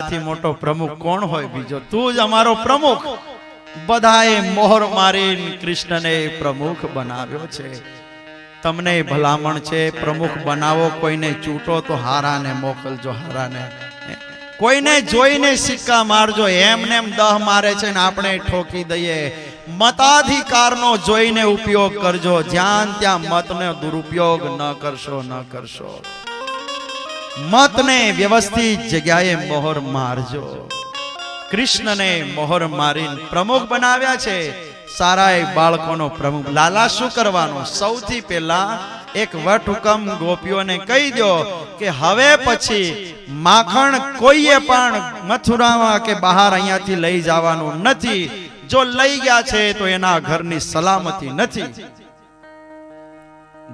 તારાથી મોટો પ્રમુખ કોણ હોય બીજો? તું જ અમારો પ્રમુખ. બધાએ મોહર મારીને કૃષ્ણને પ્રમુખ બનાવ્યો છે. તમને ભલામણ છે, પ્રમુખ બનાવો, કોઈને ચૂંટો તો હારાને મોકલજો. હારાને કોઈને જોઈને સિક્કા મારજો. એમને એમ 10 મારે છે ને આપણે ઠોકી દઈએ. મતાધિકારનો જોઈને ઉપયોગ કરજો. જ્યાં ત્યાં મતનો દુરુપયોગ ન કરશો. મતને વ્યવસ્થિત જગ્યાએ મોહર મારજો. કૃષ્ણને મોહર મારીને પ્રમુખ બનાવ્યા છે. સારા બાળકોનો પ્રમુખ. લાલા શું કરવાનું? સૌથી પહેલા એક વટહુકમ ગોપીઓને કહી દો કે હવે પછી માખણ કોઈએ પણ મથુરામાં કે બહાર અહીંયાથી લઈ જવાનું નથી. જો લઈ ગયા છે તો એના ઘરની સલામતી નથી.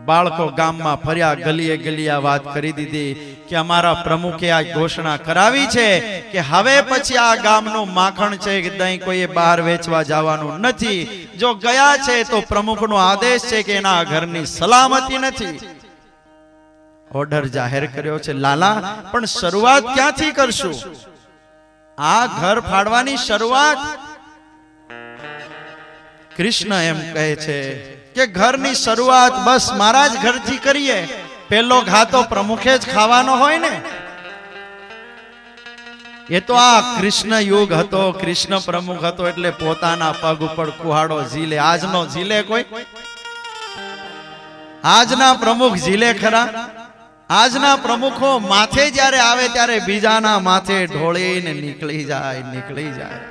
બાળકો ગામમાં ફર્યા, ગલીએ ગલીએ વાત કરી દીધી કે અમારા પ્રમુખે આ ઘોષણા કરાવી છે કે હવે પછી આ ગામનું માખણ છે કે દહીં કોઈએ બહાર વેચવા જવાનું નથી. જો ગયા છે તો પ્રમુખનો આદેશ છે કે એના ઘરની સલામતી નથી. ઓર્ડર જાહેર કર્યો છે. લાલા, પણ શરૂઆત ક્યાંથી કરશું? આ ઘર ફાડવાની શરૂઆત? કૃષ્ણ એમ કહે છે કે ઘરની શરૂઆત બસ મારા જ ઘરથી કરીએ. પેલો ઘા તો પ્રમુખે જ ખાવાનો હોય ને. એ તો આ કૃષ્ણ યુગ હતો, કૃષ્ણ પ્રમુખ હતો એટલે પોતાના પગ ઉપર કુહાડો ઝીલે. આજનો ઝીલે કોઈ? આજના પ્રમુખ ઝીલે ખરા? આજના પ્રમુખો માથે જ્યારે આવે ત્યારે બીજાના માથે ઢોળીને નીકળી જાય.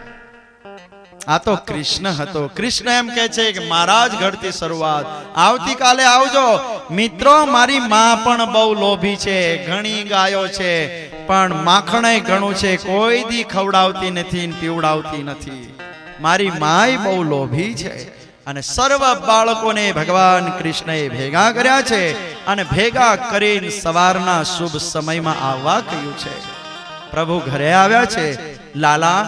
આ તો કૃષ્ણ હતો. કૃષ્ણ એમ કહે છે કે મારા જ ઘરથી શરૂઆત. આવતીકાલે આવજો મિત્રો. મારી માં પણ બહુ લોભી છે, ઘણી ગાયો છે, પણ માખણે ઘણું છે, કોઈ દી ખવડાવતી નથી ને પીવડાવતી નથી. મારી માય બહુ લોભી છે. અને સર્વ બાળકોને ભગવાન કૃષ્ણએ ભેગા કર્યા છે અને ભેગા કરીને સવારના શુભ સમયમાં આવવા કહ્યું છે. પ્રભુ ઘરે આવ્યા છે. લાલા,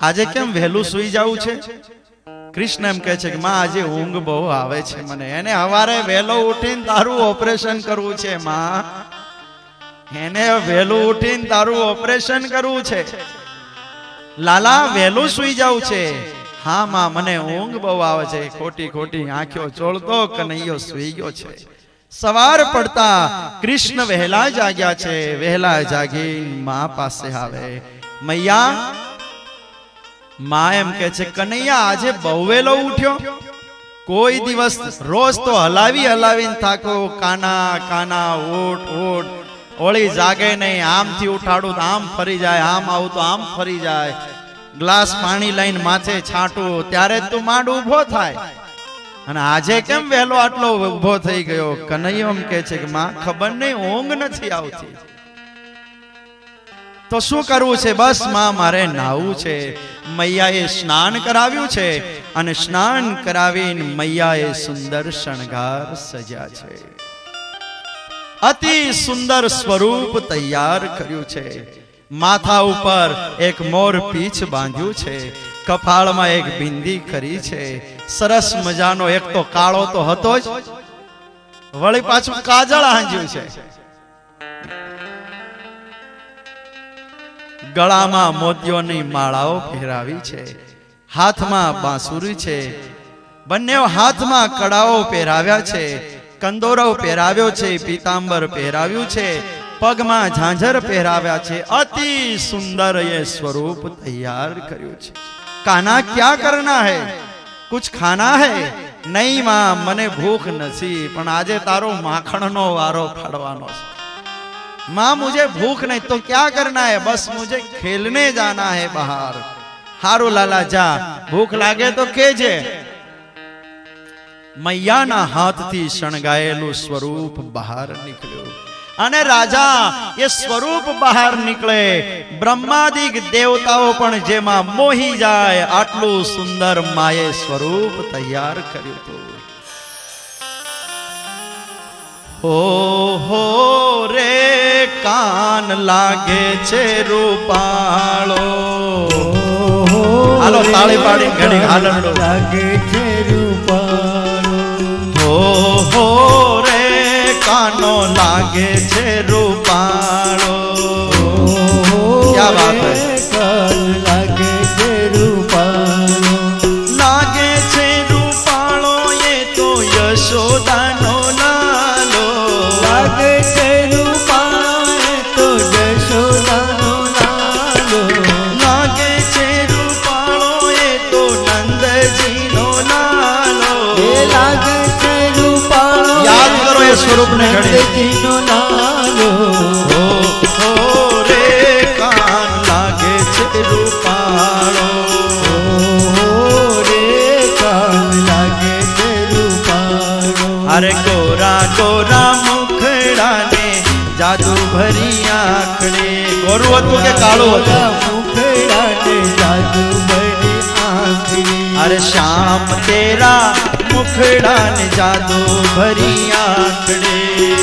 આજે કેમ વહેલું સુઈ જવું છે? કૃષ્ણ એમ કહે છે કે માં આજે ઊંઘ બહુ આવે છે મને. એને સવારે વહેલો ઉઠીને તારું ઓપરેશન કરવું છે માં. એને વહેલું ઉઠીને તારું ઓપરેશન કરવું છે. લાલા, વહેલું સુઈ જવું છે? હા માં, મને ઊંઘ બહુ આવે છે. ખોટી આંખો ચોળતો કનૈયો સુઈ ગયો છે. સવાર પડતા કૃષ્ણ વહેલા જાગ્યા છે. વહેલા જાગીને માં પાસે આવે. મૈયા, માં એમ કે છે કનૈયા આજે બહુ વહેલો ઉઠ્યો? કોઈ દિવસ રોજ તો હલાવીને થાકો. કાના ઉઠ. ઓળી જાગે નહીં. આમથી ઉઠાડું તો આમ ફરી જાય, આમ આવું તો આમ ફરી જાય. ગ્લાસ પાણી લઈને માથે છાંટું ત્યારે તું માંડ ઉભો થાય. અને આજે કેમ વહેલો આટલો ઉભો થઈ ગયો? કનૈયો એમ કે છે કે માં ખબર નહીં, ઊંઘ નથી આવતી. તો શું કરવું છે? બસ માં મારે નાવું છે. મૈયાએ સ્નાન કરાવ્યું છે અને સ્નાન કરાવીને મૈયાએ સુંદર શણગાર સજ્યા છે. અતિ સુંદર સ્વરૂપ તૈયાર કર્યું છે. માથા ઉપર એક મોર પીછ બાંધ્યું છે. કપાળમાં એક બિંદી કરી છે. સરસ મજાનો એક તો કાળો તો હતો જ, વળી પાછું કાજળ આંજ્યું છે. ગળામાં મોતીઓની માળાઓ પહેરાવી છે. હાથમાં બાંસુરી છે. બંને હાથમાં કડાઓ પહેરાવ્યા છે. કંદોરો પહેરાવ્યો છે. પીતાંબર પહેરાવ્યું છે. પગમાં ઝાંઝર પહેરાવ્યા છે. અતિ સુંદર એ સ્વરૂપ તૈયાર કર્યું છે. કાના ક્યાં કરના હૈ? કુછ ખાના હૈ? નહીં માં, મને ભૂખ નથી, પણ આજે તારો માખણનો વારો ફાડવાનો છે. माँ मुझे भूख नहीं तो क्या करना है? बस मुझे खेलने जाना है बाहर. हारू लाला जा, भूख लागे तो केजे. मैयाना हाथથી શણગાયેલું સ્વરૂપ બહાર નીકળ્યું અને રાજા એ સ્વરૂપ બહાર નીકળે. બ્રહ્માદિક દેવતાઓ પણ જેમાં મોહી જાય આટલું સુંદર માએ સ્વરૂપ તૈયાર કર્યું હતું. હો રે કાન લાગે છે રૂપાળો. હાલો તાળી પાડી ઘડી હાલડો. લાગે છે રૂપાળો. હો રે કાનો લાગે છે રૂપાળો. ક્યાં સ્વરૂપને ઘડી નંદજીનો લાલો ઓ રે કાન લાગે છે રૂપાળો રે કાન લાગે છે રૂપાળો અરે ગોરા ગોરા મુખડાને જાદુ ભરી આંખડે ગોરું હતું કે કાળું હતું મુખડાને જાદુ ભરી આંખડી અરે શ્યામ તેરા મુખડાને જાદુ ભરી આંખડે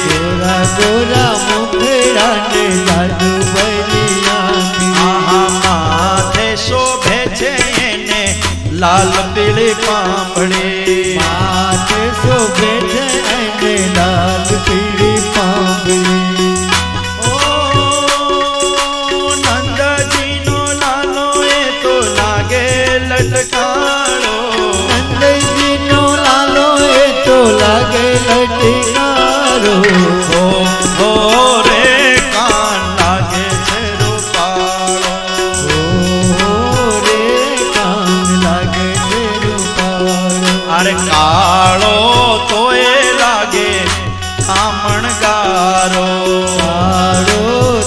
ગોરા ગોરા મુખડાને જાદુ ભરી આંખડી આહા માથે શોભે છે એને લાલ પીળી પાંપડે માથે શોભે છે એને લાલ પીળી પાંપડી ઓ નંદજીનો લાલો એ તો લાગે લટકાળો નંદજીનો લાલો એ તો લાગે લટકારો ઓ રે કાન લાગે છે રૂપાળો રે કાન લાગે છે રૂપાળો અરે કાળો તોય લાગે કામણગારો કાળો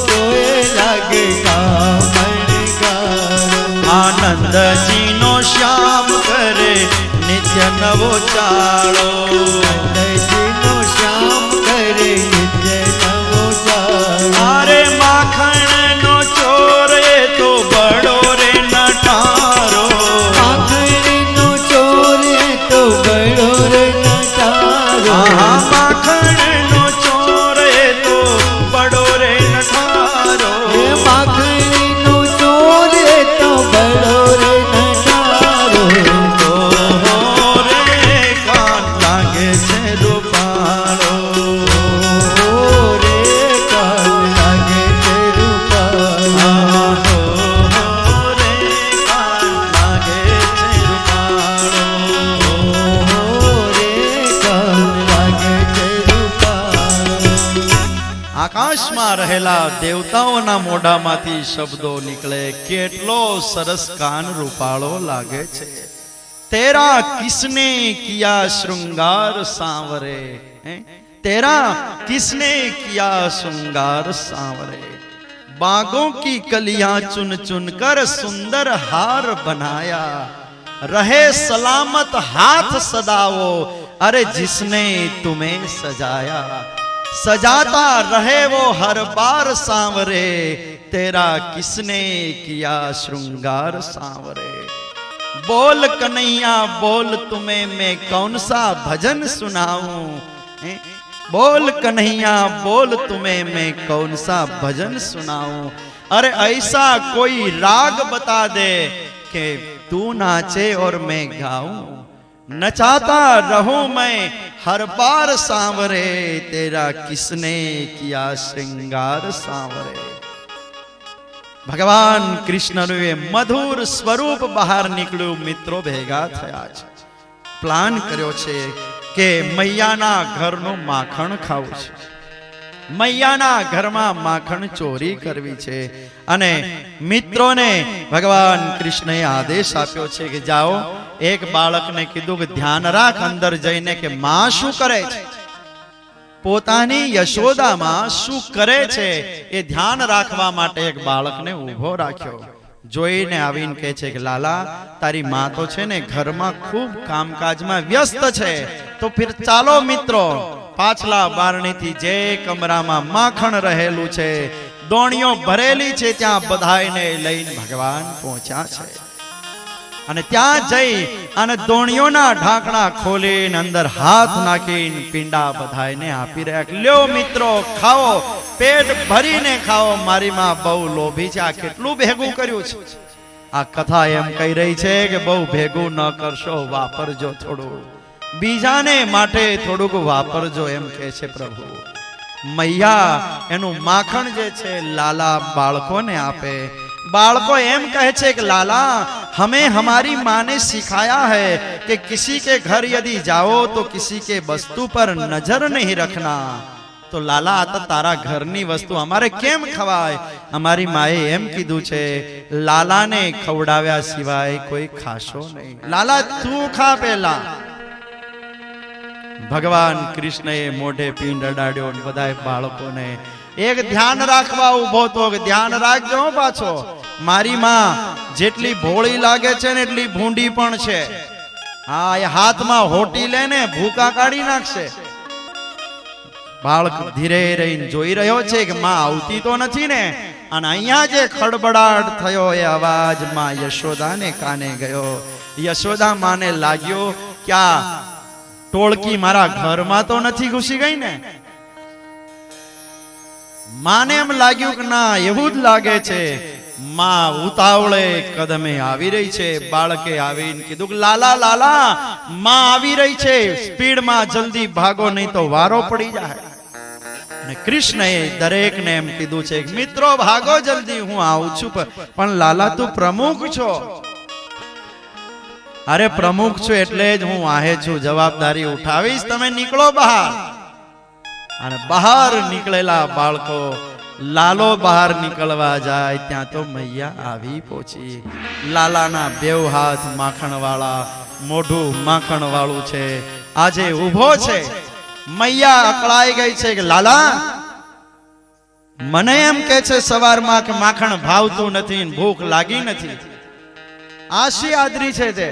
તોય લાગે કામણગારો આનંદજીનો શ્યામ કરે નિત્ય નવો ચાળો નંદજીનો શ્યામ કરે નિત્ય નવો ચાળો અરે માખણનો ચોર એ તો બડો રે નટારો માખણીનો ચોર એ તો બડો રે નટારો આહા માખણનો ચોર એ તો બડો રે નટારો એ માખણીનો ચોર એ તો બડો રે નટારો ઓ રે કાન લાગે છે રૂપાળો રે કાન લાગે છે રૂપાળો રે કાન લાગે છે રૂપાળો રે કાન લાગે છે રૂપાળો આકાશમાં રહેલા દેવતાઓના મોઢામાંથી શબ્દો નીકળે કેટલો સરસ કાન રૂપાળો લાગે છે તેરા કિસને કિયા શ્રૃંગાર સાંવરે હે? तेरा किसने किया श्रृंगार सांवरे बागों की कलियां चुन चुन कर सुंदर हार बनाया रहे सलामत हाथ सदाओ अरे जिसने तुम्हें सजाया सजाता रहे वो हर बार सांवरे तेरा किसने किया श्रृंगार सांवरे बोल कन्हैया बोल तुम्हें मैं कौन सा भजन सुनाऊं हैं? बोल कन्हैया बोल तुम्हें मैं कौन सा भजन सुनाऊं अरे ऐसा कोई राग बता दे कि तू नाचे और मैं गाऊं नचाता रहूं मैं हर बार सांवरे तेरा किसने किया श्रृंगार सांवरे भगवान कृष्णનું એ મધુર સ્વરૂપ બહાર નીકળ્યું મિત્રો ભેગા થયા છે પ્લાન કર્યો છે કે મૈયાના ઘરનું માખણ ખાવું છે મૈયાના ઘરમાં માખણ ચોરી કરવી છે અને મિત્રોને ભગવાન કૃષ્ણએ આદેશ આપ્યો છે કે જાઓ એક બાળકને કીધું કે ધ્યાન રાખ અંદર જઈને કે માં શું કરે છે પોતાની યશોદામાં શું કરે છે એ ધ્યાન રાખવા માટે એક બાળકને ઊભો રાખ્યો જોઈને આવીને કહે છે કે લાલા તારી માં તો છે ને ઘરમાં ખૂબ કામકાજમાં વ્યસ્ત છે તો ફિર ચાલો મિત્રો પાછલા બારણીથી જે કમરામાં માખણ રહેલું છે દોણીઓ ભરેલી છે ત્યાં બધાયને લઈને ભગવાન પહોંચ્યા છે અને ત્યાં જઈ અને દોણીઓના ઢાંકણા ખોલીને અંદર હાથ નાખીને પિંડા બધાયને આપી રહ્યા લ્યો મિત્રો ખાઓ પેટ ભરીને ખાઓ મારી માં બહુ લોભી છે આ કેટલું ભેગું કર્યું છે આ કથા એમ કહી રહી છે કે બહુ ભેગું ન કરશો વાપરજો થોડું બીજાને માટે થોડુંક વાપરજો એમ કહે છે પ્રભુ મૈયા એનું માખણ જે છે લાલા બાળકોને આપે बालको एम कहे छे कि लाला हमें हमारी माँ ने सिखाया है कि किसी के घर यदि जाओ तो किसी के वस्तु पर नजर नहीं रखना तो लाला आता तारा घर नी वस्तु हमारे केम खवाय हमारी माए एम कीधु छे लाला ने खवडाव्या सिवाय कोई खाशो नहीं लाला तू खा पेला ભગવાન કૃષ્ણએ મોઢે પિંડ અડાડ્યો ને બધાય બાળકોને એક ધ્યાન રાખવા ઉભો તો કે ધ્યાન રાખજો હો પાછો, મારી માં જેટલી ભોળી લાગે છે ને એટલી ભૂંડી પણ છે. હા, એ હાથમાં હોટી લે ને ભૂકા કાઢી નાખશે. બાળક ધીરે રહીને જોઈ રહ્યો છે કે માં આવતી તો નથી ને. અને અહીંયા જે ખડબડાટ થયો એ અવાજ માં યશોદાને કાને ગયો. યશોદા માને લાગ્યો કે આ ટોળકી મારા ઘરમાં તો નથી ઘૂસી ગઈ ને. માને એમ લાગ્યું કે ના, એવું જ લાગે છે. માં ઉતાવળે કદમે આવી રહી છે. બાળકે આવીને કીધું કે લાલા લાલા, માં આવી રહી છે, સ્પીડમાં જલ્દી ભાગો નહીં તો વારો પડી જાય. અને કૃષ્ણએ દરેકને એમ કીધું છે કે મિત્રો ભાગો જલ્દી, હું આવું છું. પણ લાલા તું પ્રમુખ છો. અરે પ્રમુખ છું એટલે જ હું આહે છું, જવાબદારી ઉઠાવીશ, તમે નીકળો બહાર. અને બહાર નીકળેલા બાળકો લાલો બહાર નીકળવા જાય ત્યાં તો મૈયા આવી પહોંચી. લાલાના બેવ હાથ માખણ વાળા, મોઢું માખણ વાળું છે. આજે ઊભો છે. મૈયા અકળાઈ ગઈ છે કે લાલા મને એમ કે છે સવારમાં કે માખણ ભાવતું નથી, ભૂખ લાગી નથી. આશી આદરી છે તે.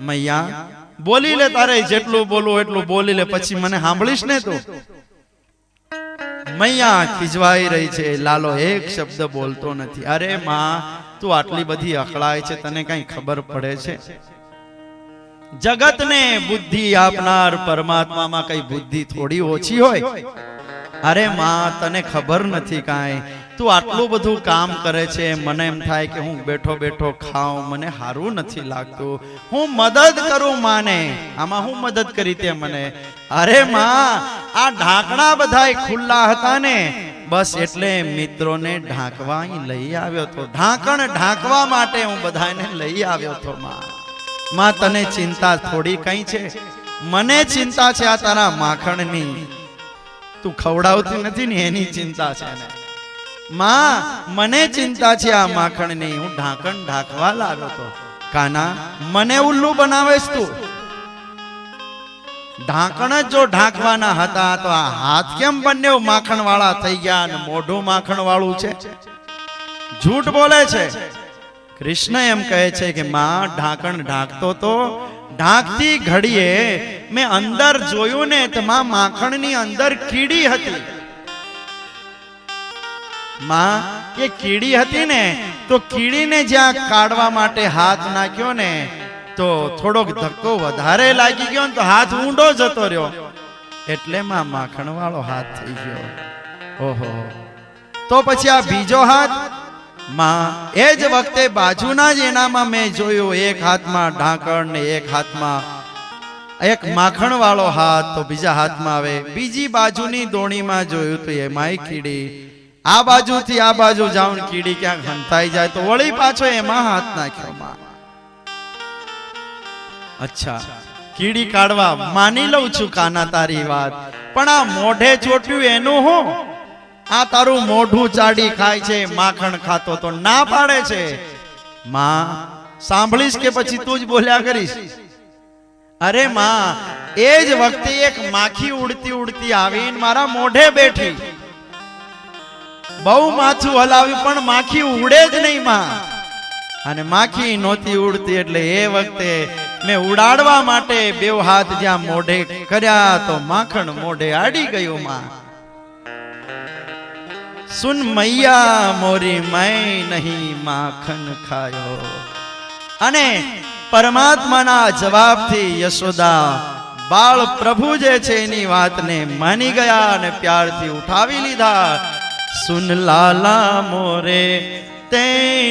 મૈયા બોલી લે, તારે જેટલું બોલવું એટલું બોલી લે, પછી મને સાંભળીશ ને તું. મૈયા ખીજવાઈ રહી છે. લાલો એક શબ્દ બોલતો નથી. અરે માં, તું આટલી બધી અકળાય છે, તને કઈ ખબર પડે છે? જગતને બુદ્ધિ આપનાર પરમાત્મામાં કઈ બુદ્ધિ થોડી ઓછી હોય? અરે માં, તને ખબર નથી કાંઈ. તું આટલું બધું કામ કરે છે, મને એમ થાય કે હું બેઠો બેઠો ખાઉં, મને સારું નથી લાગતું. હું મદદ કરું માને. આમાં હું મદદ કરી તે મને? અરે માં, આ ઢાંકણા બધાય ખુલ્લા હતા ને, બસ એટલે મિત્રોને ઢાંકવા લઈ આવ્યો તો. ઢાંકણ ઢાંકવા માટે હું બધાને લઈ આવ્યો તો. માં તને ચિંતા થોડી કઈ છે? મને ચિંતા છે આ તારા માખણની. તું ખવડાવતી નથી ને એની ચિંતા છે ને. માં મને ચિંતા છે આ માખણની. હું ઢાંકણ ઢાંકવા લાવ્યો તો. કાના, મને ઉલ્લુ બનાવેશ તું? ઢાંકણ જ જો ઢાંકવાના હતા તો આ હાથ કેમ બંને માખણ વાળા થઈ ગયા અને મોઢું માખણ વાળું છે? झूठ बोले छे। कृष्ण एम कहे छे कि मां ढांकण ढांकतो तो ढांकती घड़ीए मैं अंदर जोयु ने तो मां माखण नी अंदर कीड़ी हती। मां ये कीड़ी हती ने तो कीड़ी ने ज्यां काढवा माटे हाथ नाख्यो ने तो थोड़ोक धक्को वधारे लागी गयो तो हाथ ऊंडो जतो रह्यो एटले मां माखण वाळो हाथ थई गयो। ओहो तो पछी आ बीजो हाथ मां एज वखते बाजूना ज एनामां मैं जोयो एक हाथ में ढांकण ने एक हाथ में एक माखण वाळो हाथ तो बीजा हाथ में आवे बीजी बाजूनी दोणी में जोयुं तो एमांय कीड़ी आ बाजू थी आ बाजू जाऊन कीड़ी क्या हंताई जाए तो वળી पाछो एमां हाथ नाख्यो। मां अच्छा कीड़ी काढवा मानी लઉં છું કાના તારી વાત પણ આ મોઢે ચોટ્યું એનું હું આ તારું મોઢું ચાડી ખાય છે માખણ ખાતો તો ના પાડે છે। માં સાંભળીશ કે પછી તું જ બોલ્યા કરીશ? અરે માં એ જ વખતે એક માખી ઉડતી ઉડતી આવીને મારા મોઢે બેઠી બહુ માથું હલાવ્યું પણ માખી ઉડે જ નહીં માં અને માખી નહોતી ઉડતી એટલે એ વખતે मैं उड़ाड़वा माटे बेव हाथ ज्यां मोढे कर्या तो माखण मोढे आड़ी गयो। मां सुन मैया मोरी मैं नहीं माखन खायो अने परमात्माना जवाब थी यशोदा बाळ प्रभु जे छे एनी वात ने मानी गया अने प्यार थी उठावी लीधा। सुन लाला मोरे ते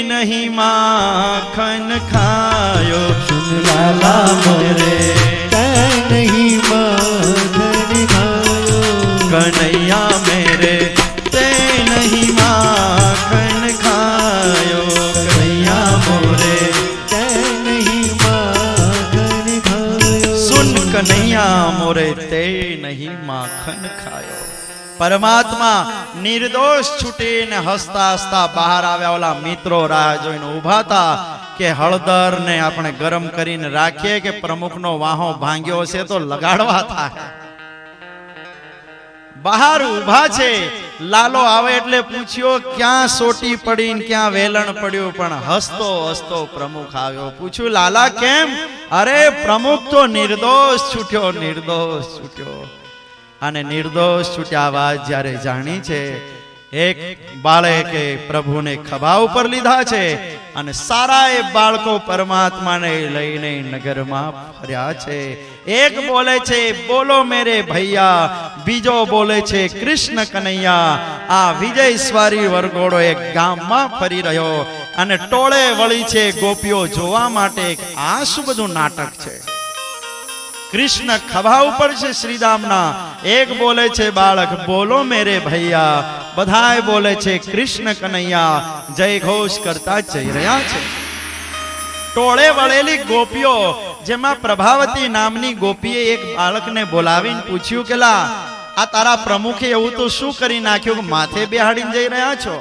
नहीं माखन खायो सुन लाला मोरे ते नहीं माखन खायो कन्हैया मेरे ते नहीं माखन खायो कन्हैया मोरे ते नहीं माखन खायो सुन कन्हैया मोरे ते नहीं माखन खायो। परमात्मा निर्दोष छूटी ने हसता हसता बहार आव्या ओला मित्रों राह जोईने उभा था કે હળદર ને આપણે ગરમ કરીને રાખીએ કે પ્રમુખનો વાહો ભાંગ્યો છે તો લગાડવા થાય. બહાર ઊભા છે, લાલો આવે એટલે પૂછ્યો ક્યાં સોટી પડી ને ક્યાં વેલણ પડ્યું, પણ હસતો હસતો પ્રમુખ આવ્યો. પૂછ્યું લાલા કેમ? અરે પ્રમુખ તો નિર્દોષ છૂટ્યો, નિર્દોષ છૂટ્યો. અને નિર્દોષ છૂટ્યા વાત જ્યારે જાણી છે, એક બાળકે પ્રભુને ખભા ઉપર લીધા છે અને સારા એ બાળકો પરમાત્માને લઈને નગરમાં ફર્યા છે. એક બોલે છે બોલો મેરે ભૈયા, બીજો બોલે છે કૃષ્ણ કનૈયા. આ વિજય સ્વારી વરઘોડો એક ગામમાં ફરી રહ્યો અને ટોળે વળી છે ગોપીઓ જોવા માટે. આ શું બધું નાટક છે? કૃષ્ણ ખભા ઉપર છે શ્રીરામના. એક બોલે છે બાળક બોલો મેરે ભૈયા, બધાય બોલે છે કૃષ્ણ કનૈયા. જય ઘોષ કરતા જઈ રહ્યા છે. ટોળે વળેલી ગોપીઓ, જેમાં પ્રભાવતી નામની ગોપીએ એક બાળકને બોલાવીને પૂછ્યું કે લા આ તારા પ્રમુખે એવું તો શું કરી નાખ્યું કે માથે બેહાડીને જઈ રહ્યા છો?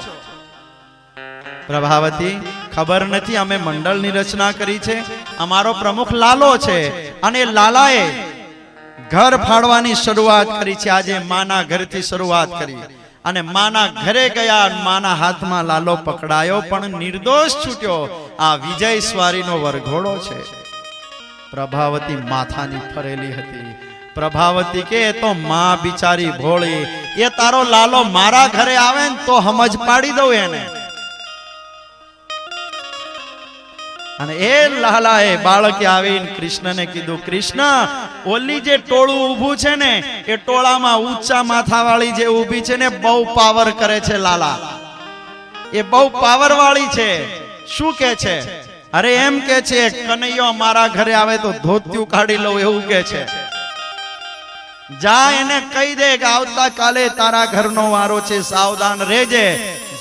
પ્રભાવતી ખબર નથી, અમે મંડળની રચના કરી છે, અમારો પ્રમુખ લાલો છે અને લાલાએ ઘર ફાડવાની શરૂઆત કરી છે. આજે માના ઘરથી શરૂઆત કરી અને માના ઘરે ગયા, માના હાથમાં લાલો પકડાયો પણ નિર્દોષ છૂટ્યો. આ વિજય સ્વારીનો વરઘોડો છે. પ્રભાવતી માથાની ફરેલી હતી. પ્રભાવતી કે તો માં બિચારી ભોળી, એ તારો લાલો મારા ઘરે આવે ને તો સમજ પાડી દઉં એને. અને એ લાલાએ બાળકે આવીને કૃષ્ણને કીધું કૃષ્ણ ઓલી જે ટોળું ઊભું છે ને એ ટોળામાં ઊંચા માથાવાળી જે ઊભી છે ને બહુ પાવર કરે છે. લાલા એ બહુ પાવર વાળી છે. શું કે છે? અરે એમ કે છે કનૈયો મારા ઘરે આવે તો ધોતિયું કાઢી લઉં એવું કે છે. જા એને કહી દે કે આવતા કાલે તારા ઘરનો વારો છે, સાવધાન રહેજે.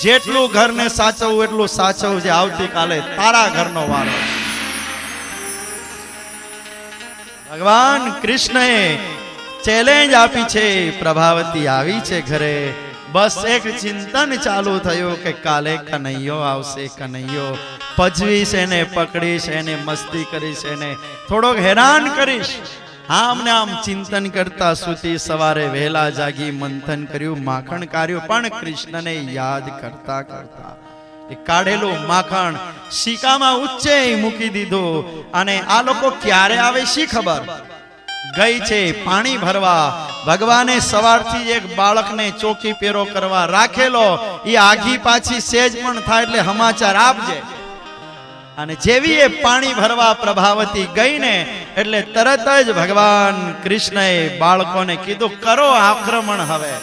જેટલું ઘરને સાચવવું એટલું સાચવજે, આવતીકાલે તારા ઘરનો વારો. ભગવાન કૃષ્ણએ ચેલેન્જ આપી છે. પ્રભાવતી આવી છે ઘરે. બસ એક ચિંતન ચાલુ થયું કે કાલે કનૈયો આવશે, કનૈયો પજવીશ, એને પકડીશ, એને મસ્તી કરીશ, એને થોડોક હેરાન કરીશ. આમને આમ ચિંતન કરતા સુતી સવારે વહેલા જાગી મંથન કર્યું, માખણ કાઢ્યું, પણ કૃષ્ણને યાદ કરતા કરતા એ કાઢેલું માખણ શીકામાં ઉચ્ચે મૂકી દીધું. અને આ લોકો ક્યારે આવે શી ખબર? ગઈ છે પાણી ભરવા. ભગવાને સવારથી એક બાળકને ચોકી પેરો કરવા રાખેલો, એ આઘી પાછી સેજ પણ થાય એટલે સમાચાર આપજે. અને જેવી એ પાણી ભરવા પ્રભાવતી ગઈ ને એટલે તરત જ ભગવાન કૃષ્ણએ બાળકોને કીધું કરો આક્રમણ હવે.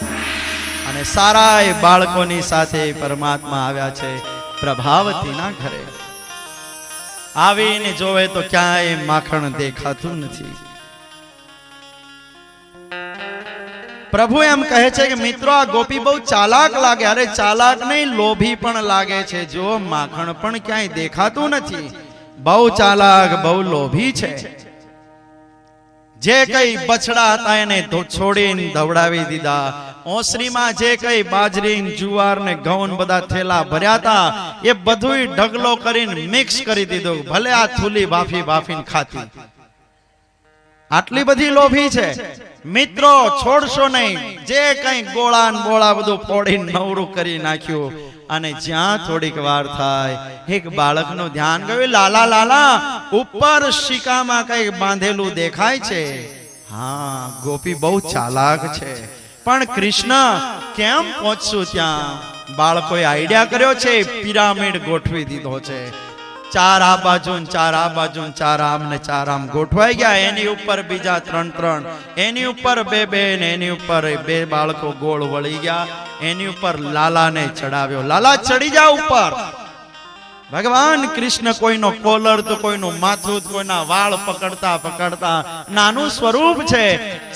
અને સારા એ બાળકોની સાથે પરમાત્મા આવ્યા છે પ્રભાવતીના ઘરે. આવીને જોવે તો ક્યાંય માખણ દેખાતું નથી. પ્રભુ એમ કહે છે કે મિત્રો આ ગોપી બહુ ચાલાક લાગે. અરે ચાલાક નહીં, લોભી પણ લાગે છે. જો માખણ પણ ક્યાંય દેખાતું નથી. બહુ ચાલાક, બહુ લોભી છે. જે કઈ બછડા હતા એને છોડીને દવડાવી દીધા. ઓસરીમાં જે કઈ બાજરી, જુવાર ને ઘઉં બધા થેલા ભર્યા હતા એ બધું ઢગલો કરીને મિક્સ કરી દીધું. ભલે આ થૂલી બાફી બાફીને ખાતી. આટલી બધી લોભી છે. મિત્રો છોડશો નહીં. જે કઈ ગોળા ને બોળા બધું ફોડીને નવરું કરી નાખ્યું. અને જ્યાં થોડીક વાર થાય એક બાળકનું ધ્યાન ગયું. લાલા લાલા ઉપર શિકામાં કઈ બાંધેલું દેખાય છે. હા, ગોપી બહુ ચાલાક છે. પણ કૃષ્ણ કેમ પહોંચશું ત્યાં? બાળકોએ આઈડિયા કર્યો છે, પિરામિડ ગોઠવી દીધો છે. ચાર આ બાજુ, ચાર આ બાજુ, ચાર આમ ને ચાર આમ ગોઠવાઈ ગયા. એની ઉપર બીજા 3-3, એની ઉપર 2-2, એની ઉપર 2 બાળકો ગોળ વળી ગયા. એની ઉપર લાલાને ચડાવ્યો. લાલા ચડી જા ઉપર. ભગવાન કૃષ્ણ કોઈનો કોલર તો કોઈનું માથું, કોઈના વાળ પકડતા પકડતા નાનું સ્વરૂપ છે,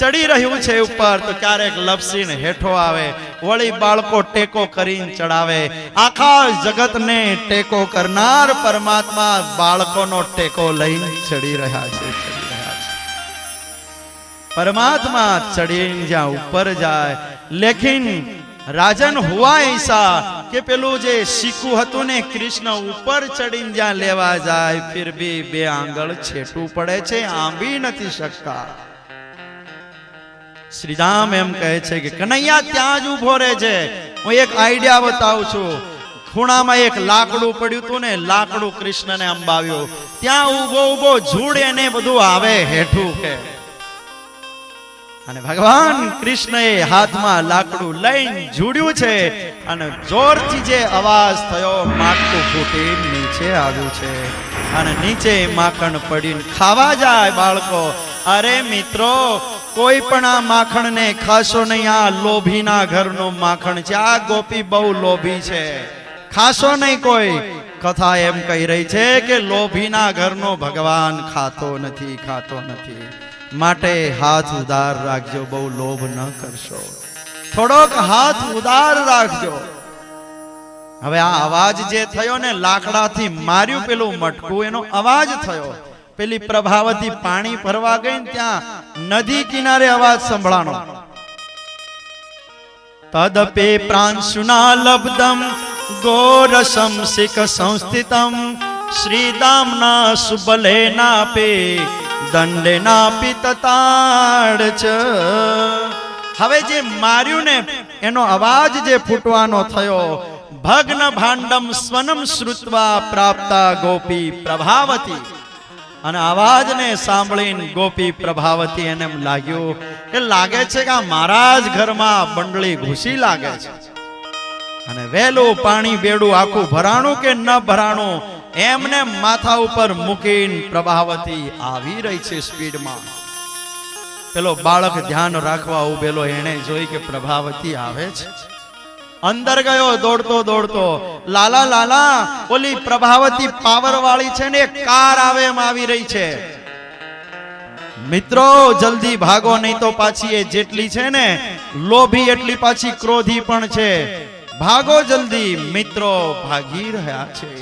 ચડી રહ્યું છે ઉપર. તો ક્યારેક લપસીને હેઠો આવે, વળી બાળકો ટેકો કરીને ચડાવે. આખા જગતને ટેકો કરનાર પરમાત્મા બાળકોનો ટેકો લઈને ચડી રહ્યા છે, ચડી રહ્યા છે. પરમાત્મા ચડીને જ્યાં ઉપર જાય, લેકિન રાજન હુઆ ऐसा કે પેલું જે શીકું હતું ને કૃષ્ણ ઉપર ચડીને જ્યાં લેવા જાય ફિર ભી બે આંગળ છેટું પડે છે, આંબી નથી શકતા. શ્રીરામ એમ કહે છે કે કનૈયા ત્યાં જ ઉભો રહે છે. હું એક આઈડિયા બતાવું છું. ખૂણામાં એક લાકડું પડ્યું હતું ને, લાકડું કૃષ્ણને અંબાવ્યું, ત્યાં ઉભો ઉભો ઝૂડ એને બધું આવે હેઠું કે. અને ભગવાન કૃષ્ણએ હાથમાં લાકડું લઈને ઝૂડ્યું છે અને જોરથી જે અવાજ થયો માટલું ફૂટી નીચે આવ્યું છે અને નીચે માખણ પડીને ખાવા જાય બાળકો. અરે મિત્રો, કોઈ પણ આ માખણને ખાશો નહીં. આ લોભીના ઘરનું માખણ છે. આ ગોપી બહુ લોભી છે, ખાશો નહીં કોઈ. કથા એમ કહી રહી છે કે લોભીના ઘરનો ભગવાન ખાતો નથી, ખાતો નથી. માટે હાથ ઉદાર રાખજો, બહુ લોભ ન કરશો, થોડોક હાથ ઉદાર રાખજો. હવે આ અવાજ જે થયો ને, લાકડાથી માર્યું પેલું મટકું, એનો અવાજ થયો. પેલી પ્રભાવતી પાણી ભરવા ગઈ ને ત્યાં નદી કિનારે અવાજ સંભળાનો. તદપે પ્રાંશુના લબ્ધમ ગોરસમ શિખ સંસ્થિતમ શ્રીદામના સુબલેના પે દંડેના પિતતાડ ચ. હવે જે માર્યું ને એનો અવાજ જે ફૂટવાનો થયો, ભગ્ન ભાંડમ સ્વનમ શ્રુત્વા પ્રાપ્તા ગોપી પ્રભાવતી. અને અવાજને સાંભળીને ગોપી પ્રભાવતી એને એમ લાગ્યું કે લાગે છે કે આ મારા જ ઘરમાં બંડળી ઘૂસી લાગે છે. અને વહેલું પાણી બેડું આખું ભરાણું કે ન ભરાણું એમને માથા ઉપર મૂકીને પ્રભાવતી આવી રહી છે સ્પીડમાં. પેલો બાળક ધ્યાન રાખવા ઉભેલો, એને જોઈ કે પ્રભાવતી આવે છે. અંદર ગયો દોડતો દોડતો. લાલા લાલા, ઓલી પ્રભાવતી પાવર વાળી છે ને, કાર આવે એમ આવી રહી છે. મિત્રો જલ્દી ભાગો, નહીં તો પાછી એ જેટલી છે ને લોભી એટલી પાછી ક્રોધી પણ છે. ભાગો જલ્દી. મિત્રો ભાગી રહ્યા છે.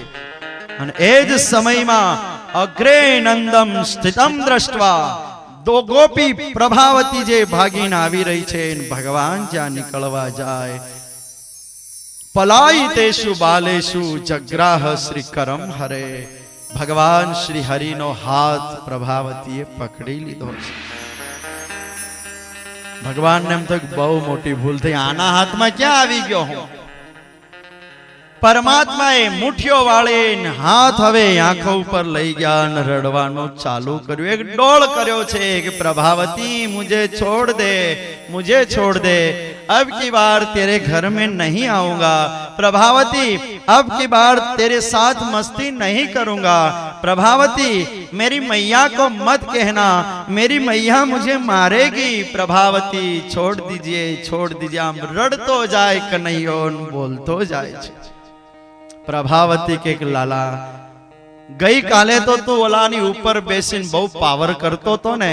અને એ જ સમયમાં અગ્રે નંદમ સ્થિતમ દ્રષ્ટવા, દો ગોપી પ્રભાવતી જે ભાગીને આવી રહી છે, ભગવાન જ્યાં નીકળવા જાય, પલાયિતેષુ બાલેષુ જગ્રાહ શ્રી કરમ હરે. ભગવાન શ્રી હરિનો હાથ પ્રભાવતીએ પકડી લીધો છે. ભગવાનને એમ તો બહુ મોટી ભૂલ થઈ, આના હાથમાં ક્યાં આવી ગયો હું. પરમાત્માએ મુઠ્ઠીઓ વાળીને હાથ હવે આંખો ઉપર લઈ ગયા અને રડવાનું ચાલુ કર્યું. એક ડોળ કર્યો છે કે પ્રભાવતી મુझे छोड़ दे, मुझे छोड़ दे, अब की बार तेरे घर में नहीं आऊंगा. प्रभावती, अब की बार तेरे साथ मस्ती नहीं करूंगा. प्रभावती, मेरी मैया को मत कहना, मेरी मैया मुझे मारेगी. प्रभावती, छोड़ दीजिए, छोड़ दीजिए. आम रड़तो जाए कन्हैयो, बोलतो જાય છે. પ્રભાવતી કે લાલા, ગઈ કાલે તો તું ઓલાની ઉપર બેસીને બહુ પાવર કરતો તો ને,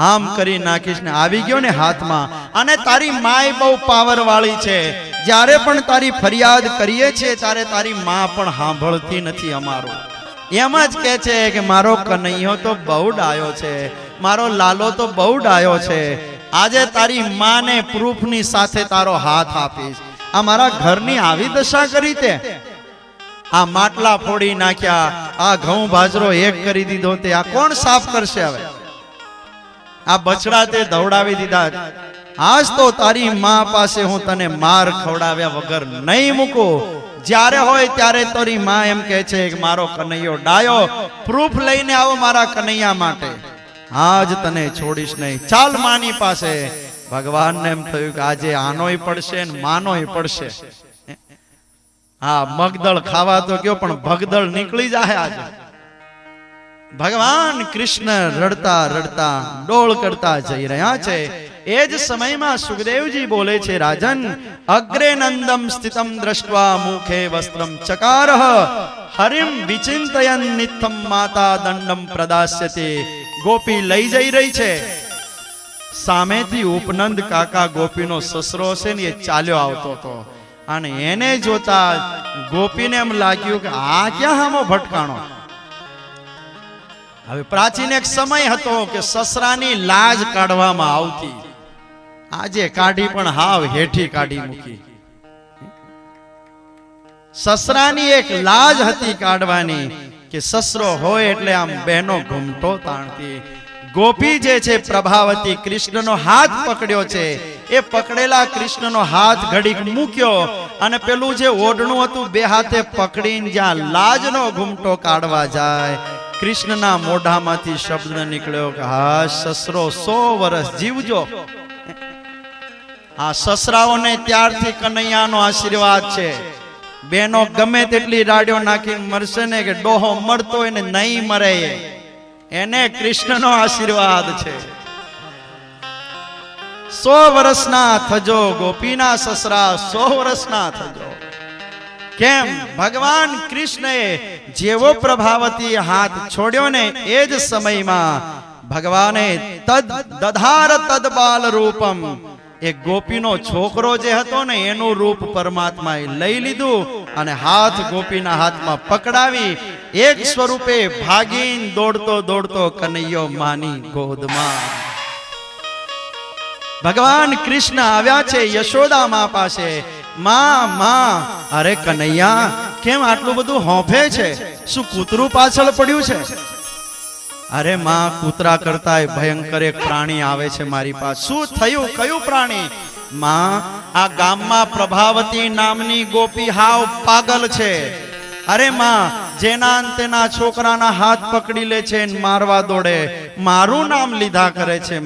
આમ કરી નાખીશ ને આવી ગયો ને હાથમાં. અને તારી માય બહુ પાવર વાળી છે. જ્યારે પણ તારી ફરિયાદ કરીએ છે ત્યારે તારી માં પણ સાંભળતી નથી અમારું. એમ જ કહે છે કે મારો કનૈયો તો બહુ ડાયો છે, મારો લાલો તો બહુ ડાયો છે. આજે તારી માને પ્રૂફની સાથે તારો હાથ આપીશ. આ મારા ઘરની આવી દશા કરી તે. આ માટલા ફોડી નાખ્યા, આ ઘઉં બાજરો એક કરી દીધો, તે આ કોણ સાફ કરશે? હવે આ બછડા તે ધવડાવી દીધા. આજ તો તારી માં પાસે હું તને માર ખવડાવ્યા વગર નહીં મૂકું. જ્યારે હોય ત્યારે તારી માં એમ કહે છે કે મારો કનૈયો ડાયો, પ્રૂફ લઈને આવો મારા કનૈયા માટે, આજ તને છોડીશ નહીં. ચાલ માની પાસે. ભગવાનને એમ થયું કે આજે આનોય પડશે ને માનોય પડશે. હા, મગદળ ખાવા તો ગયો પણ ભગદળ નીકળી જાય આજે. ભગવાન કૃષ્ણ રડતા રડતા ડોળ કરતા જઈ રહ્યા છે. એ જ સમયમાં સુખદેવજી બોલે છે, રાજન, અગ્રે નંદમ સ્થિતમ દ્રષ્ટવા મુખે વસ્ત્રમ ચકારઃ હરિમ વિચિંતયન નિત્થમ માતા દંડમ પ્રદાસ્યતે. ગોપી લઈ જઈ રહી છે. સામેથી ઉપનંદ કાકા ગોપીનો સસરો છે ને, એ ચાલ્યો આવતો હતો. અને એને જોતા ગોપીને એમ લાગ્યું કે આ ક્યાં હામો ભટકાણો. હવે પ્રાચીન એક સમય હતો કે સસરાની લાજ કાઢવામાં આવતી. આજે કાઢી પણ હાવ હેઠી કાઢી મૂકી. સસરાની એક લાજ હતી કાઢવાની કે સસરો હોય એટલે આમ બહેનો ઘૂમટો તાણતી. ગોપી જે છે પ્રભાવતી કૃષ્ણનો હાથ પકડ્યો છે, એ પકડેલા કૃષ્ણનો હાથ ઘડીક મૂક્યો અને પેલું જે ઓઢણું હતું બે હાથે પકડીને જ્યાં લાજનો ઘૂમટો કાઢવા જાય, કૃષ્ણના મોઢામાંથી શબ્દ નીકળ્યો કે હા સસરો 100 વર્ષ જીવજો. આ સસરાઓને ત્યારથી કનૈયાનો આશીર્વાદ છે. બેનો ગમે તેટલી રાડ્યો નાખી મરશે ને કે ડોહો મળતો હોય ને નહીં મરે, એને કૃષ્ણનો આશીર્વાદ છે. 100 વર્ષના થજો ગોપીના સસરા, 100 વર્ષના થજો. કેમ? ભગવાન કૃષ્ણએ જેવો પ્રભાવતી હાથ છોડ્યો ને એ જ સમયમાં ભગવાને તદ દધાર તદ બાલ રૂપમ, એક ગોપીનો છોકરો જે હતો ને એનું રૂપ પરમાત્માએ લઈ લીધું અને હાથ ગોપીના હાથમાં પકડાવી એક સ્વરૂપે ભાગીને દોડતો દોડતો કનૈયો માની ગોદમાં. ભગવાન કૃષ્ણ આવ્યા છે યશોદા માં પાસે. માં, અરે કનૈયા કેમ આટલું બધું હોંફે છે? શું કૂતરું પાછળ પડ્યું છે? અરે માં, કૂતરા કરતા ભયંકર એક પ્રાણી આવે છે મારી પાસે. શું થયું? કયું પ્રાણી? માં, આ ગામમાં પ્રભાવતી નામની ગોપી હાવ પાગલ છે. અરે માં, જેના તેના છોકરાના હાથ પકડી લે છે ને મારવા દોડે, મારું નામ લીધા કરે છે.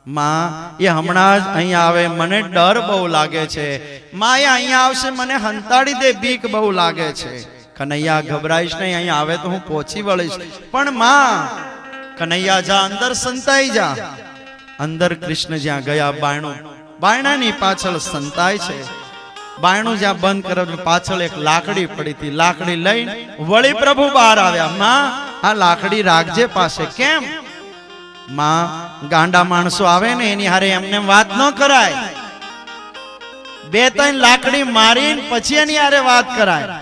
માં, એ હમણાં જ અહીંયા આવે, મને ડર બહુ લાગે છે. માં, એ અહીંયા આવશે મને હંતાડી દે, બીક બહુ લાગે છે. કનૈયા ગભરાઈશ નહીં, અહીંયા આવે તો હું પહોંચી વળીશ. પણ માં, કનૈયા જા અંદર, સંતાઈ જા. અંદર કૃષ્ણ જ્યાં ગયા બાયણાની પાછળ સંતાય છે. બાયણું જ્યાં બંધ કરે પાછળ એક લાકડી પડી હતી, લાકડી લઈને વળી પ્રભુ બહાર આવ્યા. માં, આ લાકડી રાખજે પાસે. કેમ? માં, ગાંડા માણસો આવે ને એની હારે એમને વાત ન કરાય. 2-3 લાકડી મારીને પછી એની હારે વાત કરાય.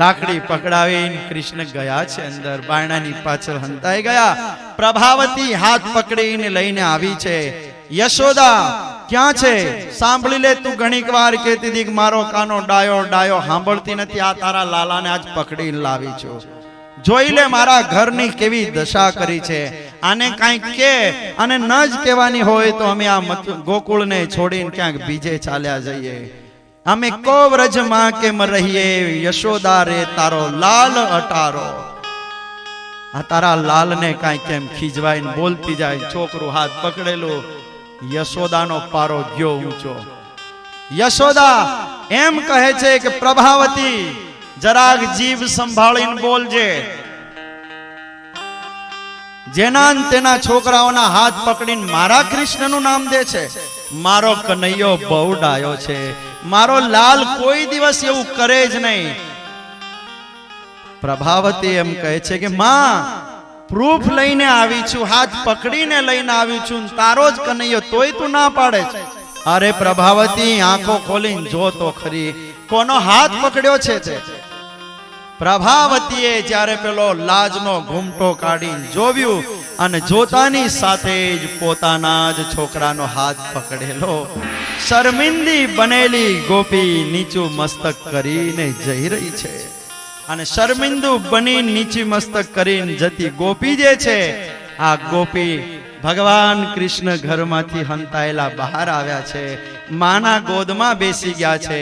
લાકડી પકડાવીને કૃષ્ણ ગયા છે અંદર, બાયણાની પાછળ હંતાઈ ગયા. પ્રભાવતી હાથ પકડીને લઈને આવી છે. યશોદા ક્યાં છે? સાંભળી લે, તું ઘણીક વાર કહેતી હતી કે મારો કાનો ડાયો ડાયો, સાંભળતી નથી. આ તારા લાલાને આજ પકડીને લાવી છું. જોઈ લે મારા ઘરની કેવી દશા કરી છે. આને કાંઈક કે, અને ન જ કહેવાની હોય તો અમે આ ગોકુળને છોડીને ક્યાંક બીજે ચાલ્યા જઈએ. અમે કો વ્રજમાં કેમ રહીએ, યશોદા રે તારો લાલ અટારો. આ તારા લાલને કાંઈ કેમ ખીજવાઈને બોલતી જાય. છોકરું હાથ પકડેલું, યશોદાનો પારો ગયો ઊંચો. યશોદા એમ કહે છે કે પ્રભાવતી જરાક જીભ સંભાળીને બોલજે. જેના તેના છોકરાઓના હાથ પકડીને મારા કૃષ્ણનું નામ દે છે. મારો કનૈયો બહુ ડાયો છે, મારો લાલ કોઈ દિવસ એવું કરે જ નહીં. પ્રભાવતી એમ કહે છે કે માં, પ્રૂફ લઈને આવી છું, હાથ પકડીને લઈને આવી છું, તારો જ કનૈયો, તોય તું ના પાડે છે. અરે પ્રભાવતી, આંખો ખોલીને જો તો ખરી, કોનો હાથ પકડ્યો છે તે? પ્રભાવતીએ જ્યારે પેલો લાજનો ઘૂમટો કાઢીને જોવ્યું અને જોતાની સાથે જ પોતાના જ છોકરાનો હાથ પકડેલો. શર્મિંદી બનેલી ગોપી નીચું મસ્તક કરીને જઈ રહી છે. અને શર્મિંદુ બની નીચી મસ્તક કરીને જતી ગોપી જે છે, આ ગોપી ભગવાન કૃષ્ણ ઘરમાંથી હંતાયેલા બહાર આવ્યા છે. માના ગોદમાં બેસી ગયા છે.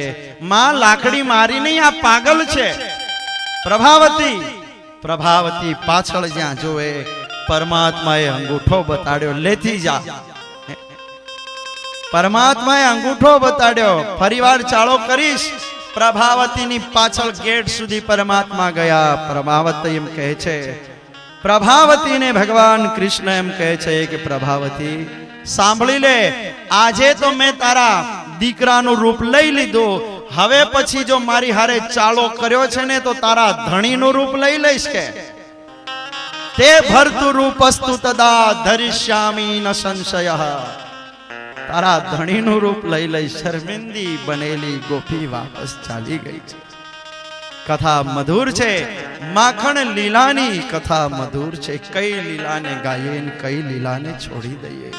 માં લાકડી મારી નહીં, આ પાગલ છે. પ્રભાવતી પાછળ જ્યાં જોવે પરમાત્માએ અંગૂઠો બતાડ્યો, લેતી જા. પરમાત્માએ અંગૂઠો બતાડ્યો, ફરીવાર ચાળો કરીશ. પ્રભાવતીની પાછળ ગેટ સુધી પરમાત્મા ગયા. પ્રભાવતી એમ કહે છે, પ્રભાવતીને ભગવાન કૃષ્ણ એમ કહે છે કે પ્રભાવતી સાંભળી લે, આજે તો મેં તારા દીકરાનું રૂપ લઈ લીધું, હવે પછી જો મારી હારે ચાલો કર્યો છે ને તો તારા ધણીનું રૂપ લઈ લઈશ. કે તે ભરતું રૂપસ્તુ તદા ધરિષ્યામિ ન સંશયઃ. તારા ધણીનું રૂપ લઈ લઈ. શર્મિંદી બનેલી ગોપી વાપસ ચાલી ગઈ છે. કથા મધુર છે, માખણ લીલાની કથા મધુર છે. કઈ લીલાને ગાઈએ ને કઈ લીલાને છોડી દઈએ.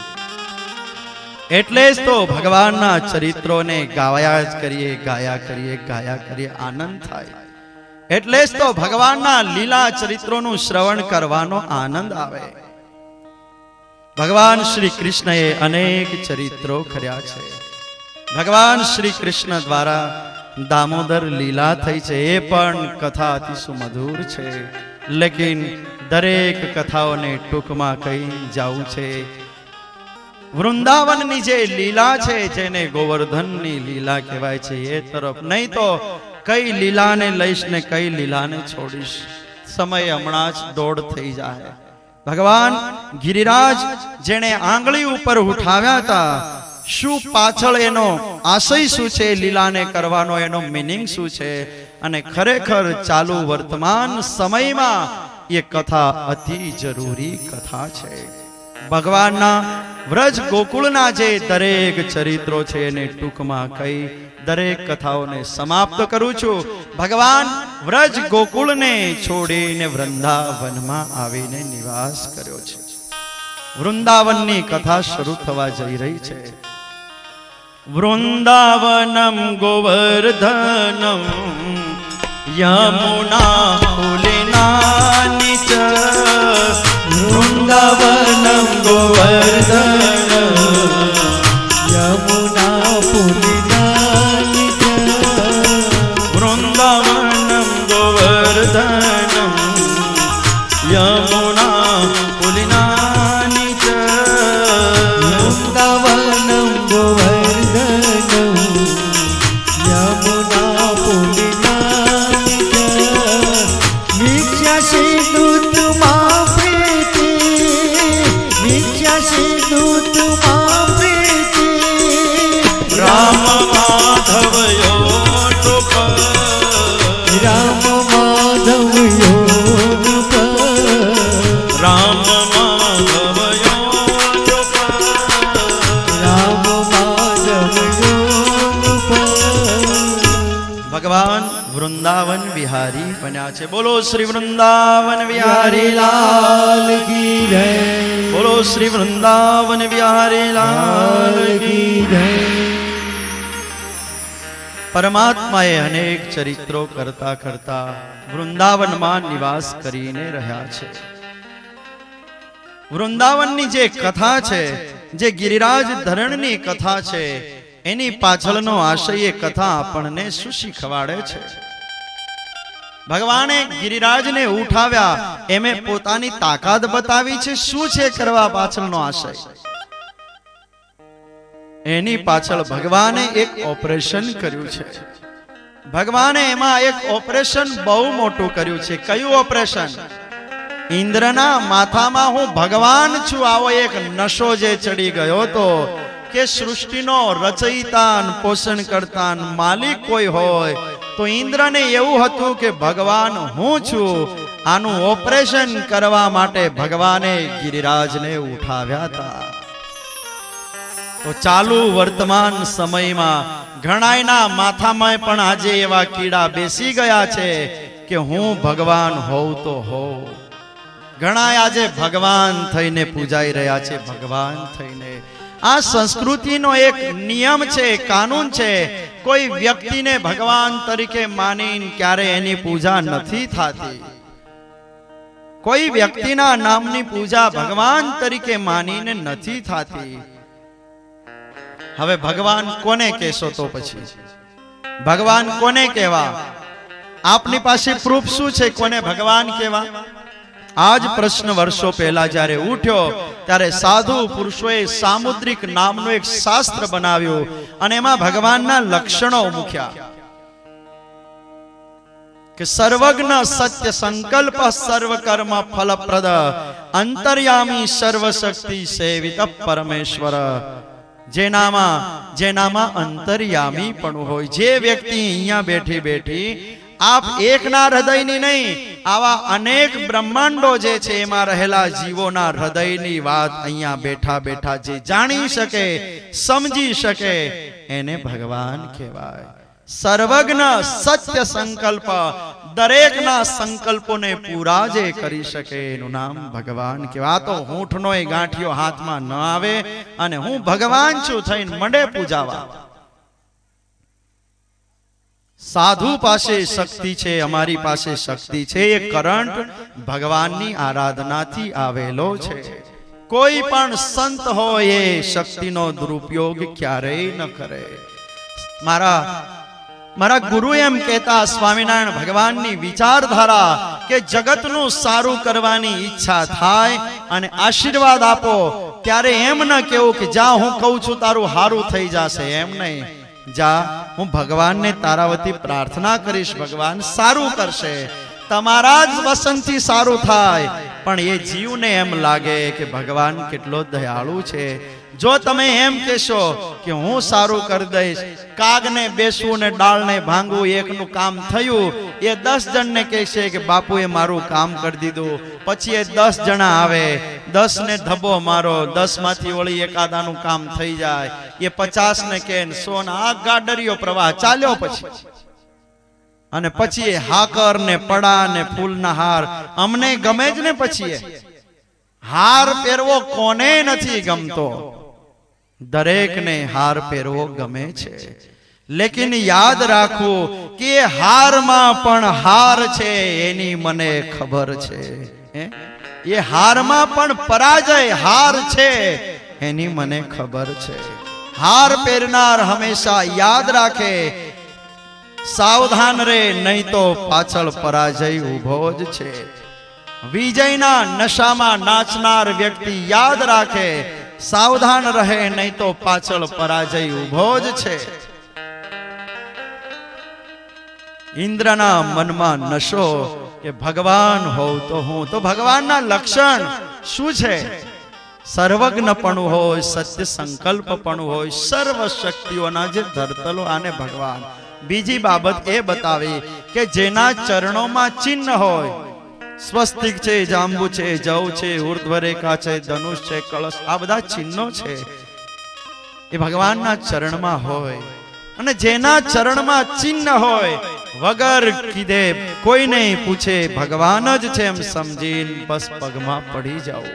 એટલે જ તો ભગવાનના ચરિત્રોને ગાયા જ કરીએ, ગાયા કરીએ, ગાયા કરીએ, આનંદ થાય. એટલે જ તો ભગવાનના લીલા ચરિત્રોનું શ્રવણ કરવાનો આનંદ આવે. ભગવાન શ્રી કૃષ્ણએ અનેક ચરિત્રો કર્યા છે. ભગવાન શ્રી કૃષ્ણ દ્વારા દામોદર લીલા થઈ છે, એ પણ કથા અતિ સુમધુર છે. લેકિન દરેક કથાઓને ટૂંકમાં કહી જાવું છે. વૃંદાવનની જે લીલા છે, જેને ગોવર્ધનની લીલા કહેવાય છે, એ તરફ નહીં તો કઈ લીલાને લઈશ ને કઈ લીલાને છોડીશ. સમય હમણાં જ દોડ થઈ જાય. ભગવાન ગિરિરાજ જેણે આંગળી ઉપર ઉઠાવ્યા હતા, શું પાછળ એનો આશય શું છે, લીલાને કરવાનો એનો મિનિંગ શું છે, અને ખરેખર ચાલુ વર્તમાન સમયમાં એ કથા અતિ જરૂરી કથા છે. ભગવાનના વ્રજ ગોકુળના જે દરેક ચરિત્રો છે એને ટૂંકમાં કહી દરેક કથાઓને સમાપ્ત કરું છું. ભગવાન વ્રજ ગોકુળને છોડીને વૃંદાવનમાં આવીને નિવાસ કર્યો છે. વૃંદાવનની કથા શરૂ થવા જઈ રહી છે. વૃંદાવનમ ગોવર્ધનમ યમુના પુલિનાની ચ. વૃંદાવનમ ગોવર્ધનમ યમુના પુલિનાની ચ. વૃંદાવનમ ગોવર્ધનમ યમુના પુલિનાની ચ. વૃંદાવનમ ગોવર્ધનમ યમુના પુલિનાની ચ. મિથ્યાસી દૂતમાં પ્રીતિ, મિથ્યાસી દૂતમાં પ્રીતિ. રામ માધવયો ટોપ. રામ માધવ યોગ પર. રામ માધવયો ટોપ. રામ માધવ યોગ પર. ભગવાન વૃંદાવન વિહારી બન્યા છે. બોલો શ્રી વૃંદાવન વિહારી હરે લાલ લાલ કી જય. બોલો શ્રી વૃંદાવન વિહારી લાલ કી જય. પરમાત્માએ અનેક ચરિત્રો કરતા કરતા વૃંદાવનમાં નિવાસ કરીને રહ્યા છે. વૃંદાવનની જે કથા છે, જે ગિરિરાજ ધરણની કથા છે, એની પાછળનો આશય એ કથા આપણને શું શીખવાડે છે. ભગવાને ગિરિરાજને ઉઠાવ્યા, એમે પોતાની તાકાત બતાવી છે. શું છે કરવા પાછળનો આશય? એની પાછળ ભગવાને એક ઓપરેશન કર્યું છે. ભગવાને એમાં એક ઓપરેશન બહુ મોટું કર્યું છે. કયું ઓપરેશન? ઇન્દ્રના માથામાં હું ભગવાન છું આવો એક નશો જે ચડી ગયો તો, કે સૃષ્ટિનો રચયિતા પોષણ કરતા માલિક કોઈ હોય તો ઇન્દ્રને એવું હતું કે ભગવાન હું છું. આનું ઓપરેશન કરવા માટે ભગવાને ગિરિરાજને ઉઠાવ્યા હતા. તો ચાલુ વર્તમાન સમયમાં ઘણાયના માથામાં પણ આજે એવા કીડા બેસી ગયા છે કે હું ભગવાન હોઉં તો હોઉં. ઘણાય આજે ભગવાન થઈને પૂજાઈ રહ્યા છે. ભગવાન થઈને આ સંસ્કૃતિનો એક નિયમ છે, કાનૂન છે. કોઈ વ્યક્તિને ભગવાન તરીકે માનીને ક્યારે એની પૂજા નથી થતી. કોઈ વ્યક્તિના નામની પૂજા ભગવાન તરીકે માનીને નથી થતી. હવે ભગવાન કોને કહેશો? તો પછી ભગવાન કોને કહેવા? આપની પાસે પ્રૂફ શું છે કોને ભગવાન કહેવા? આજ પ્રશ્ન વર્ષો પહેલા જ્યારે ઉઠ્યો ત્યારે સાધુ પુરુષોએ સામુદ્રિક નામનું એક શાસ્ત્ર બનાવ્યું અને એમાં ભગવાનના લક્ષણો મૂક્યા કે સર્વજ્ઞ સત્ય સંકલ્પ સર્વ કર્મ ફલપ્રદ અંતર્યામી સર્વશક્તિ સેવિત પરમેશ્વર. જેનામાં અંતર્યામી પણ હોય. જે વ્યક્તિ અહીંયા બેઠી બેઠી આપ એકના હૃદયની નહીં, આવા અનેક બ્રહ્માંડો જે છે એમાં રહેલા જીવોના હૃદયની વાત અહીંયા બેઠા બેઠા જે જાણી શકે, સમજી શકે, એને ભગવાન કહેવાય. સર્વજ્ઞ સત્ય સંકલ્પ દરેકના સંકલ્પોને પૂરા જે કરી શકે એનું નામ ભગવાન કહેવાય. આ તો હૂંઠનો એ ગાંઠિયો હાથમાં ન આવે અને હું ભગવાન છું થઈને મંડે પૂજાવા. સાધુ પાસે શક્તિ છે, અમારી પાસે શક્તિ છે, એ કરંટ ભગવાનની આરાધનાથી આવેલો છે. કોઈ પણ સંત હોય એ શક્તિનો દુરુપયોગ ક્યારેય ન કરે. મારા ગુરુ એમ કહેતા, સ્વામિનારાયણ ભગવાનની વિચારધારા કે જગતનું સારું કરવાની ઈચ્છા થાય અને આશીર્વાદ આપો ત્યારે એમ ન કેવું કે જા હું કહું છું તારું હારું થઈ જશે, એમ નહીં. જા હું ભગવાનને તારા વતી પ્રાર્થના કરીશ, ભગવાન સારું કરશે. તમારા જ વસનથી સારું થાય, પણ એ જીવને એમ લાગે કે ભગવાન કેટલો દયાળુ છે. જો તમે એમ કહેશો કે હું સારું કરી દઈશ, કાગને બેસવું ને ડાળને ભાંગવું એકનું કામ થયું, એ 10 જણને કહેશે કે બાપુએ મારું કામ કરી દીધું. પછી એ 10 જણા આવે, 10 ને ધબ્બો મારો, 10 માંથી વળી એકાદાનું કામ થઈ જાય. એ 50 ને કે 100 ને આ ગાડરિયો પ્રવાહ ચાલ્યો. પછી એ હાકર ને પડા ને ફૂલના હાર અમને ગમે જ ને. પછી હાર પહેરવો કોને નથી ગમતો? દરેકને હાર પહેરવો ગમે છે. લેકિન યાદ રાખવું કે હારમાં પણ હાર છે એની મને ખબર છે. એ હારમાં પણ પરાજય હાર છે એની મને ખબર છે. હાર પહેરનાર હંમેશા યાદ રાખે, સાવધાન રે, નહીં તો પાછળ પરાજય ઉભો જ છે. વિજયના નશામાં નાચનાર વ્યક્તિ યાદ રાખે, સાવધાન રહે, નહીં તો પાછળ પરાજય ઉભો જ છે. ઇન્દ્રના મનમાં નશો કે ભગવાન હોવ તો હું, તો ભગવાનના લક્ષણ શું છે? સર્વજ્ઞપણું હોય, સત્ય સંકલ્પપણું હોય, સર્વ શક્તિઓના જે ધરતલો, આને ભગવાન. બીજી બાબત એ બતાવી કે જેના ચરણોમાં ચિહ્ન હોય, સ્વસ્તિક છે, જાંબુ છે, જવ છે, ઉર્ધ્વરેખા છે, ધનુષ છે, કળશ, આ બધા ચિહ્નો છે એ ભગવાનના ચરણમાં હોય. અને જેના ચરણમાં ચિહ્ન હોય, વગર કીધે કોઈને પૂછે ભગવાન જ છે એમ સમજીને બસ પગમાં પડી જાવ.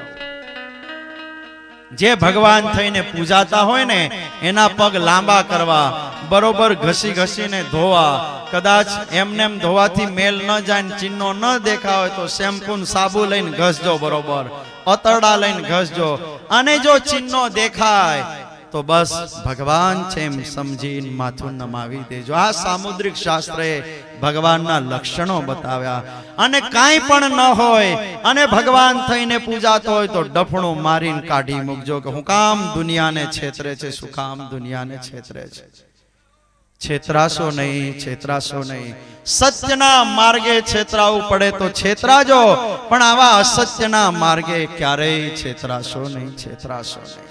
જે ભગવાન થઈને પૂજાતા હોય ને એના પગ લાંબા કરવા, બરોબર ઘસી ઘસીને ધોવા. કદાચ એમને ધોવાથી મેલ ન જાય, ચિહ્નો ન દેખા હોય તો શેમ્પુ સાબુ લઈને ઘસજો, બરોબર અતરડા લઈને ઘસજો. અને જો ચિહ્નો દેખાય તો બસ ભગવાન છે એમ સમજીને માથું નમાવી દેજો. આ સામુદ્રિક શાસ્ત્રે ભગવાનના લક્ષણો બતાવ્યા. અને કાંઈ પણ ન હોય અને ભગવાન થઈને પૂજાતો હોય તો ડફણું મારીને કાઢી મૂકજો કે હું કામ દુનિયાને છેતરે છે, શું કામ દુનિયાને છેતરે છે. છેતરાશો નહીં, છેતરાશો નહીં. સત્યના માર્ગે છેતરાવું પડે તો છેતરાજો, પણ આવા અસત્યના માર્ગે ક્યારેય છેતરાશો નહીં, છેતરાશો નહીં.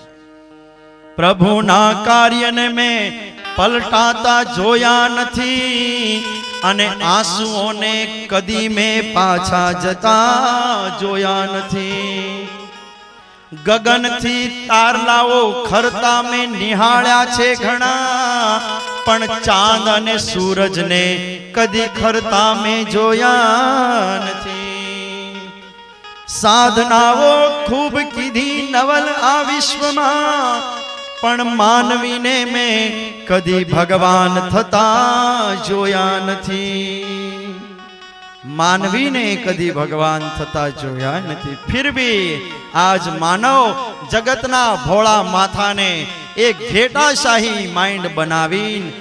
પ્રભુના કાર્યને મેં પલટાતા જોયા નથી, અને આંસુઓને કદી મેં પાછા જતા જોયા નથી. ગગનથી તારલાઓ ખરતા મેં નિહાળ્યા છે ઘણા, પણ ચાંદ અને સૂરજને કદી ખરતા મેં જોયા નથી. સાધનાઓ ખૂબ કીધી નવલ આ વિશ્વમાં, પણ માનવીને મેં કદી ભગવાન થતા જોયા નથી. માનવીને કદી ભગવાન થતા જોયા નથી. ફિર ભી આજ માનવ જગતના ભોળા માથાને એક ઘેટાશાહી માઇન્ડ બનાવીને,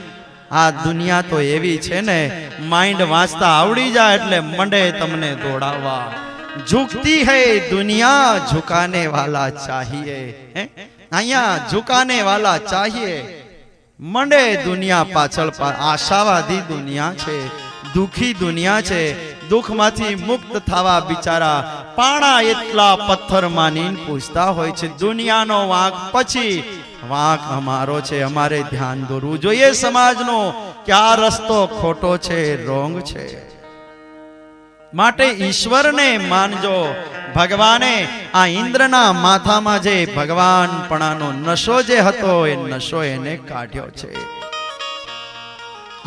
આ દુનિયા તો એવી છે ને, માઇન્ડ વાંચતા આવડી જાય એટલે મંડે તમને દોડાવવા. ઝુકતી હૈ દુનિયા, ઝુકાને વાલા ચાહીએ. અહીંયા ઝુકાને વાલા ચાહીએ. મંડે દુનિયા પાછળ, આશાવાદી દુનિયા છે, દુખી દુનિયા છે. દુઃખમાંથી મુક્ત થવા બિચારા પાણા એટલા પથ્થર માનીને પૂછતા હોય છે. દુનિયાનો વાંક પછી વાંક અમારો છે, અમારે ધ્યાન દોરવું જોઈએ સમાજનો કે આ રસ્તો ખોટો છે, રોંગ છે. માટે ઈશ્વરને માનજો. ભગવાને આ ઇન્દ્રના માથામાં જે ભગવાનપણાનો નશો જે હતો એ નશો એને કાઢ્યો છે.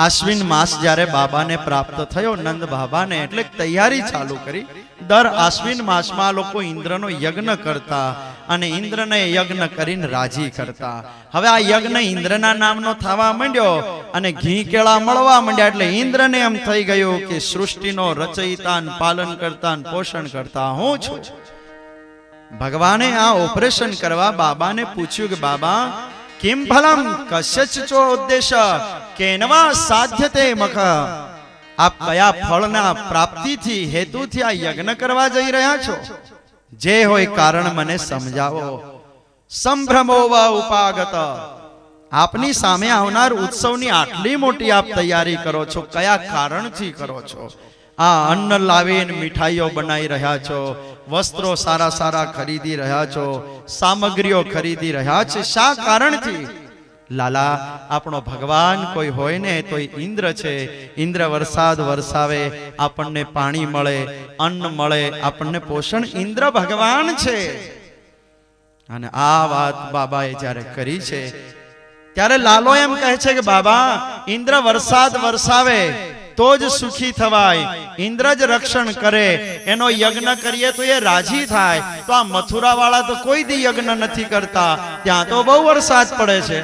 આશ્વિન માસ જ્યારે બાબાને પ્રાપ્ત થયો નંદ બાબાને, એટલે તૈયારી ચાલુ કરી. દર આશ્વિન માસમાં લોકો ઇન્દ્રનો યજ્ઞ કરતા અને ઇન્દ્રને યજ્ઞ કરીને રાજી કરતા. હવે આ યજ્ઞ ઇન્દ્રના નામનો થવા માંડ્યો અને ઘી કેળા મળવા માંડ્યા. એટલે ઇન્દ્રને એમ થઈ ગયું કે સૃષ્ટિનો રચયિતા, પાલન કરતા, પોષણ કરતા હું છું. ભગવાને આ ઓપરેશન કરવા બાબાને પૂછ્યું કે બાબા, કિમ ફલમ કસ્યચો ઉદ્દેશ કેનવા સાધ્યતે મખ, આપ કયા ફળના પ્રાપ્તિથી હેતુથી આ યજ્ઞ કરવા જઈ રહ્યા છો? જે હોય કારણ મને સમજાવો. સંભ્રમો વ ઉપાગત, આપની સામે આવનાર ઉત્સવની આટલી મોટી આપ તૈયારી કરો છો, કયા કારણથી કરો છો? આ અન્ન લાવીને મીઠાઈઓ બનાવી રહ્યા છો, વસ્ત્રો સારા સારા ખરીદી રહ્યા છો, સામગ્રીઓ ખરીદી રહ્યા છે, શા કારણથી? લાલા, આપણો ભગવાન કોઈ હોય ને તો ઇન્દ્ર છે. ઇન્દ્ર વરસાદ વરસાવે, આપણને પાણી મળે, અન્ન મળે, આપણને પોષણ ઇન્દ્ર ભગવાન છે. અને આ વાત બાબાએ જ્યારે કરી છે ત્યારે લાલો એમ કહે છે કે બાબા, ઇન્દ્ર વરસાદ વરસાવે તો જ સુખી થવાય, ઇન્દ્ર જ રક્ષણ કરે, એનો યજ્ઞ કરીએ તો એ રાજી થાય. તો આ મથુરા વાળા તો કોઈ દી યજ્ઞ નથી કરતા, ત્યાં તો બહુ વરસાદ પડે છે.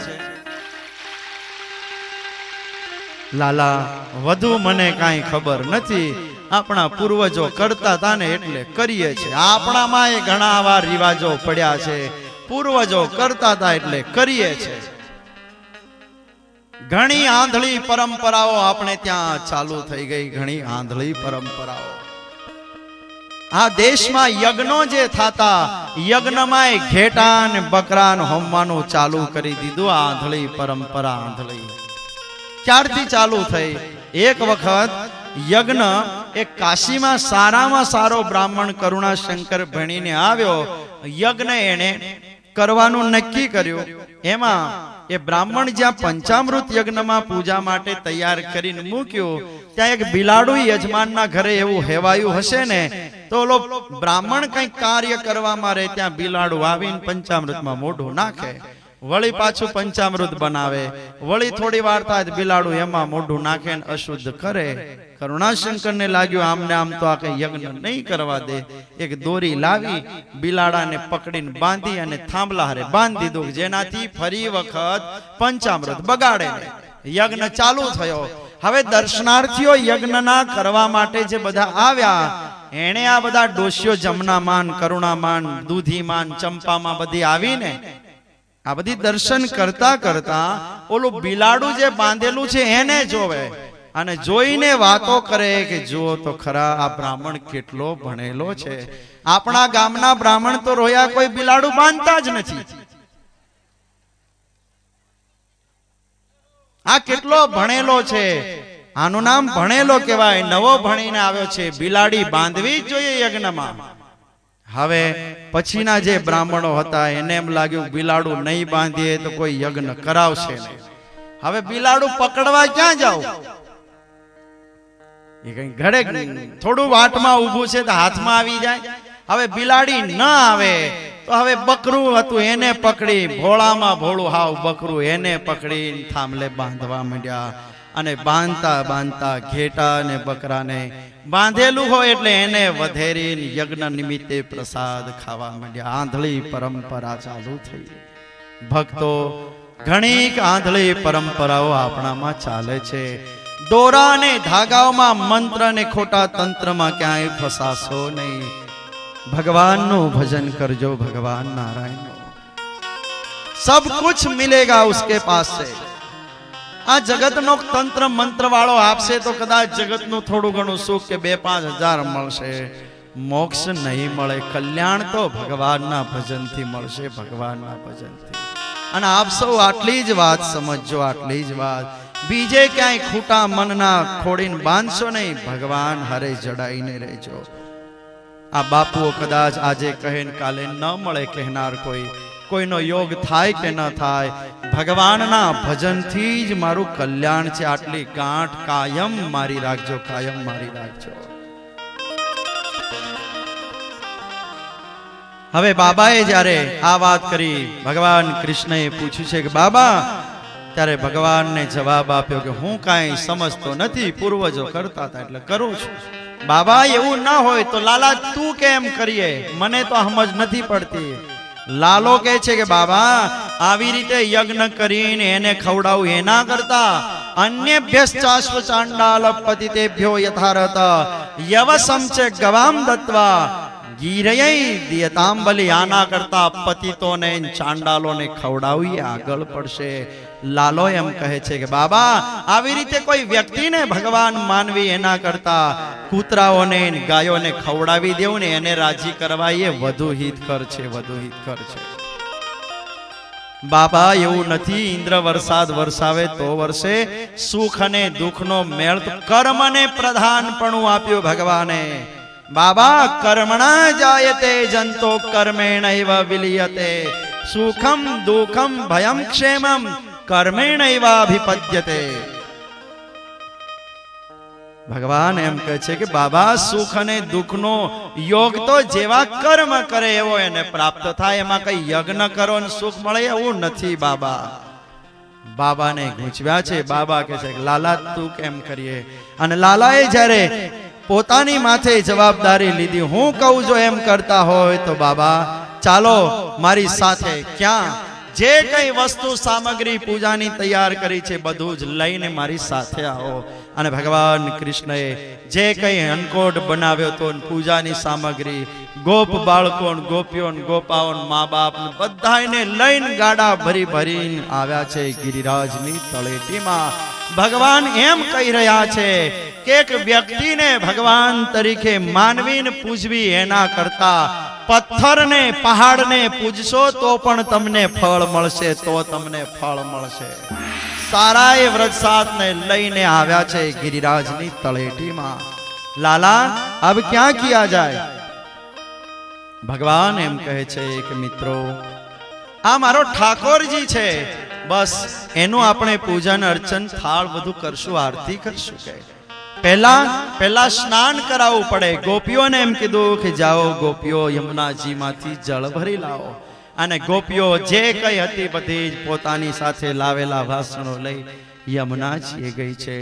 લાલા, વધુ મને કાંઈ ખબર નથી, આપણા પૂર્વજો કરતા હતા ને એટલે કરીએ છીએ. આપણામાં એ ઘણા આવા રિવાજો પડ્યા છે, પૂર્વજો કરતા હતા એટલે કરીએ છીએ. ઘણી આંધળી પરંપરાઓ આપણે ત્યાં ચાલુ થઈ ગઈ, ઘણી આંધળી પરંપરાઓ. આ દેશમાં યજ્ઞો જે થતા, યજ્ઞમાં ઘેટા ને બકરા હોમવાનું ચાલુ કરી દીધું. આંધળી પરંપરા, આંધળી. ક્યારથી ચાલુ થઈ? એક વખત યજ્ઞ એક કાશીમાં સારામાં સારો બ્રાહ્મણ કરુણાશંકર ભણીને આવ્યો. યજ્ઞ એને કરવાનું નક્કી કર્યું. એમાં એ બ્રાહ્મણ જ્યાં પંચામૃત યજ્ઞમાં પૂજા માટે તૈયાર કરીને મૂક્યું, ત્યાં એક બિલાડું યજમાનના ઘરે એવું હેવાયું હશે ને, તો ઓલો બ્રાહ્મણ કંઈક કાર્ય કરવામાં રહે, ત્યાં બિલાડું આવીને પંચામૃતમાં મોઢું નાખે, વળી પાછું પંચામૃત બનાવે, વળી થોડી વાર થાય બિલાડું એમાં મોઢું નાખે ને અશુદ્ધ કરે. કરુણાશંકરને લાગ્યું આમને આમ તો આ કઈ યજ્ઞ નહીં કરવા દે. એક દોરી લાવી બિલાડાને પકડીને બાંધી અને થાંભલા હારે બાંધી દીધું, જેનાથી ફરી વખત પંચામૃત બગાડે. યજ્ઞ ચાલુ થયો. હવે દર્શનાર્થીઓ યજ્ઞના કરવા માટે જે બધા આવ્યા, એણે આ બધા ડોશીઓ જમનામાન, કરુણામાન, દૂધીમાન, ચંપામાં બધી આવીને આ બધી દર્શન કરતા કરતા ઓલું બિલાડું જે બાંધેલું છે એને જોવે અને જોઈને વાતો કરે કે જુઓ તો ખરા આ બ્રાહ્મણ કેટલો ભણેલો છે. આપણા ગામના બ્રાહ્મણ તો રોયા કોઈ બિલાડું બાંધતા જ નથી. આ કેટલો ભણેલો છે, આનું નામ ભણેલો કહેવાય. નવો ભણીને આવ્યો છે, બિલાડી બાંધવી જ જોઈએ યજ્ઞમાં. હવે પછીના જે બ્રાહ્મણો હતા એને એમ લાગ્યું બિલાડું નહીં બાંધીએ તો કોઈ યજ્ઞ કરાવશે નહીં. હવે બિલાડું પકડવા ક્યાં જાવ? એ કઈ ઘરે થોડું વાટમાં ઊભું છે તો હાથમાં આવી જાય. હવે બિલાડી ન આવે તો હવે બકરું હતું એને પકડી, ભોળામાં ભોળું હાવ બકરું, એને પકડી થાંભલે બાંધવા માંડ્યા. અને બાંધતા બાંધતા ઘેટા ને બકરાને બાંધેલું હોય એટલે એને વધેરીને યજ્ઞ નિમિત્તે પ્રસાદ ખાવા માંડ્યા. આંધળી પરંપરા ચાલુ થઈ. ભક્તો, ઘણી આંધળી પરંપરાઓ આપણામાં ચાલે છે. દોરા અને ધાગાઓમાં, મંત્ર ને ખોટા તંત્રમાં ક્યાંય ફસાશો નહીં. ભગવાનનું ભજન કરજો, ભગવાન નારાયણ. सब कुछ मिलेगा उसके पास से. આ જગતનો તંત્ર મંત્ર વાળો આપશે તો કદાચ જગતનું થોડું ઘણું સુખ કે 2-5 હજાર મળશે, મોક્ષ નહીં મળે. કલ્યાણ તો ભગવાનના ભજનથી મળશે, ભગવાનના ભજનથી. અને આપ સૌ આટલી જ વાત સમજજો, આટલી જ વાત. બીજે ક્યાંય ખૂટા મનના ખોડીને બાંધશો નહીં, ભગવાન હરે જડાઈને રહેજો. આ બાપુઓ કદાચ આજે કહે ને કાલે ન મળે કહેનાર કોઈનો યોગ થાય કે ન થાય, ભગવાનના ભજનથી જ મારું કલ્યાણ છે. આટલી ગાંઠ કાયમ મારી રાખજો, કાયમ મારી રાખજો. હવે બાબાએ જ્યારે આ વાત કરી, ભગવાન કૃષ્ણએ પૂછ્યું છે કે બાબા ત્યારે ભગવાનને જવાબ આપ્યો કે હું કાંઈ સમજતો નથી, પૂર્વજો કરતા હતા એટલે કરું છું. બાબા એવું ના હોય તો લાલા તું કેમ કરીએ, મને તો સમજ નથી પડતી. લાલો કહે છે કે બાબા આવી રીતે યજ્ઞ કરીને એને ખવડાવું એના કરતા અન્યભ્યશ્ચાશ્વ ચાંડાલ પતિતેભ્યો યથારત યવસમ ચ ગવામ દત્વા ગીરયૈ દિયતાંબલી, આના કરતા પતિતોને ચાંડાલોને ખવડાવીએ આગળ પડશે. લાલો એમ કહે છે કે બાબા આવી રીતે કોઈ વ્યક્તિને ભગવાન માનવી એના કરતા કૂતરાઓને ગાયોને ખવડાવી દેવું ને એને રાજી કરવા એ વધુ હિતકર છે, વધુ હિતકર છે. બાબા એવું નથી, ઇન્દ્ર વરસાદ વરસાવે તો વરસે. સુખ અને દુઃખનો મેળ તો કર્મને પ્રધાનપણું આપ્યું ભગવાને. બાબા કર્મણા જાયતે જંતો કર્મેણૈવ વિલીયતે, સુખમ દુઃખમ ભયમ ક્ષેમમ કર્મેણૈવાભિપદ્યતે. ભગવાન એમ કહે છે કે બાબા સુખ અને દુઃખનો યોગ તો જેવા કર્મ કરે એવો એને પ્રાપ્ત થાય, એમાં કઈ યજ્ઞ કરો ને સુખ મળે એવું નથી. બાબાને ગૂંચવ્યા છે. બાબા કહે છે કે લાલા તું કેમ કરીએ, અને લાલાએ જ્યારે પોતાની માથે જવાબદારી લીધી, હું કહું જો એમ કરતા હોય તો બાબા ચાલો મારી સાથે, ક્યાં જે કઈ વસ્તુ સામગ્રી પૂજાની તૈયાર કરી છે બધું જ લઈને મારી સાથે આવો. અને ભગવાન કૃષ્ણએ જે કઈ અન્નકોટ બનાવ્યો તો પૂજાની સામગ્રી, ગોપ બાળકો ગોપીઓ ગોપાઓ મા બાપ બધાને લઈને ગાડા ભરી ભરીને આવ્યા છે ગિરિરાજની તળેટીમાં. ભગવાન એમ કહી રહ્યા છે કે એક વ્યક્તિને ભગવાન તરીકે માનવીને પૂજવી એના કરતા પથ્થરને પહાડને પૂજશો તો પણ તમને ફળ મળશે, તો તમને ફળ મળશે. સારાએ વ્રજસાતને લઈને આવ્યા છે ગિરિરાજની તળેટીમાં. લાલા અબ ક્યાં કિયા જાય? ભગવાન એમ કહે છે કે મિત્રો આ મારો ઠાકોરજી છે, બસ એનું આપણે પૂજન અર્ચન થાળ બધું કરશું, આરતી કરશું. કે પહેલા સ્નાન કરાવવું પડે. ગોપીઓને એમ કીધું કે જાઓ ગોપીઓ યમુનાજી માંથી જળ ભરી લાવો. અને ગોપીઓ જે કઈ હતી બધી જ પોતાની સાથે લાવેલા વાસણો લઈ યમુનાજીએ ગઈ છે.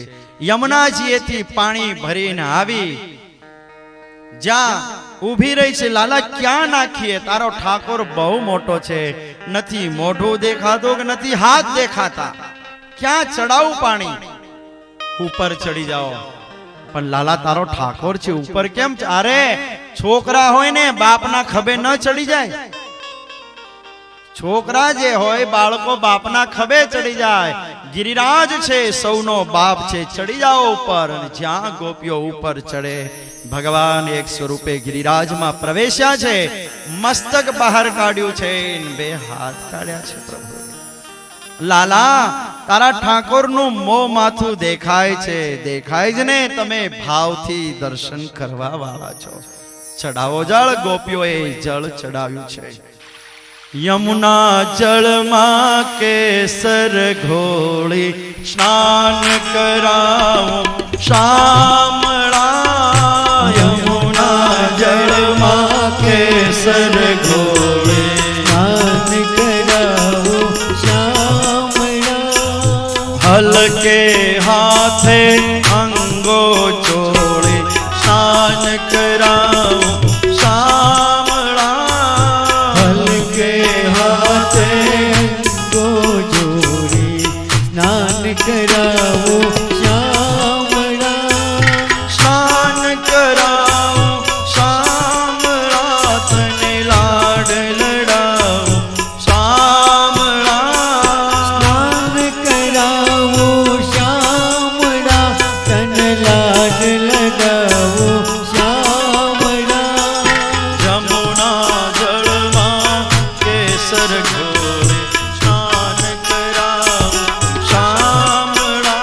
યમુનાજીએથી પાણી ભરીને આવી જ્યાં ઊભી રહી છે. લાલા ક્યાં નાખીએ? તારો ઠાકોર બહુ મોટો છે, નથી મોઢું દેખાતું કે નથી હાથ દેખાતા, ક્યાં ચડાવું પાણી? ઉપર ચડી જાઓ. પણ લાલા તારો ઠાકોર છે, ઉપર કેમ? અરે છોકરા હોય ને બાપના ખભે ન ચડી જાય. છોકરા જે હોય બાળકો બાપના ખભે ચડી જાય. ગિરિરાજ છે, સૌનો બાપ છે, ચડી જાઓ ઉપર. અને જ્યાં ગોપીઓ ઉપર ચડે ભગવાન એક સ્વરૂપે ગિરિરાજમાં પ્રવેશ્યા છે. મસ્તક બહાર કાઢ્યું છે, બે હાથ કાઢ્યા છે. પ્રભુ લાલા તારા ઠાકોરનું મોં માથું દેખાય છે, દેખાય જ ને, તમે ભાવથી દર્શન કરવા વાળા છો. ચડાવો જળ. ગોપીઓએ જળ ચડાવ્યું છે. યમુના જળમાં કેસર ઘોળી સ્નાન કરાવો શામળા. યમુના જળમાં કેસર ઘોળી સ્નાન કરાવો શામળા. હલકે હાથે અંગો ચોળે સ્નાન કરાવો શામળા. હલકે હાથે અંગો જોડી સ્નાન કરાવો શામળા. સ્નાન કરાવો શામળા, તને લાડ લડાવો શામળા. સ્નાન કરાવો શામળા, તન લાડ લગાવો શામળા. જમુના જળમાં કેસર ઘોળે સ્નાન કરાવો શામળા.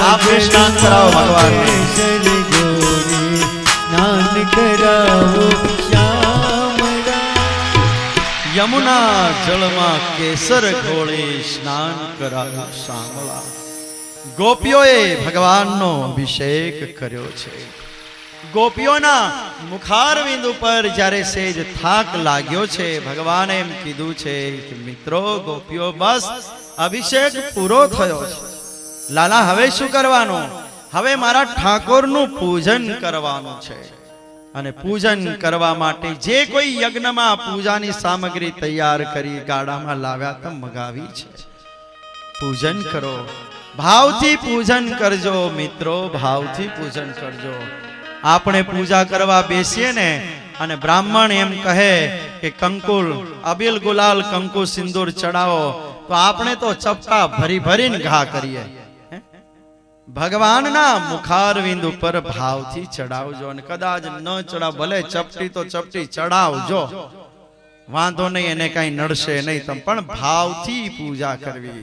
આપણે સ્નાન કરાવો ભગવાનને. કેસર ઘોળી સ્નાન કરાવો શામળા. યમુના જળમાં કેસર ઘોળે સ્નાન કરાવ્યું શામળા. ગોપીઓએ ભગવાનનો અભિષેક કર્યો છે. ગોપીઓના મુખારવિંદ ઉપર જ્યારે સેજ થાક લાગ્યો છે, ભગવાને એમ કીધું છે કે મિત્રો ગોપીઓ બસ અભિષેક પૂરો થયો છે. લાલા હવે શું કરવાનું? હવે મારા ઠાકોરનું પૂજન કરવાનું છે. અને પૂજન કરવા માટે જે કોઈ યજ્ઞમાં પૂજાની સામગ્રી તૈયાર કરી ગાડામાં લાવ્યા તો મગાવી છે. પૂજન કરો, ભાવથી પૂજન કરજો મિત્રો, ભાવથી પૂજન કરજો. આપણે પૂજા કરવા બેસીએ ને અને બ્રાહ્મણ એમ કહે કે કંકુલ અબીલ ગુલાલ કંકુ સિંદૂર ચડાવો, તો આપણે તો ચપટા ભરી ભરીને ઘા કરીએ. ભગવાનના મુખારવિંદ ઉપર ભાવથી ચડાવજો. અને કદાચ ન ચડાવ, ભલે ચપટી તો ચપટી ચડાવજો, વાંધો નહીં, એને કઈ નડશે નહીં. તમે પણ ભાવથી પૂજા કરવી.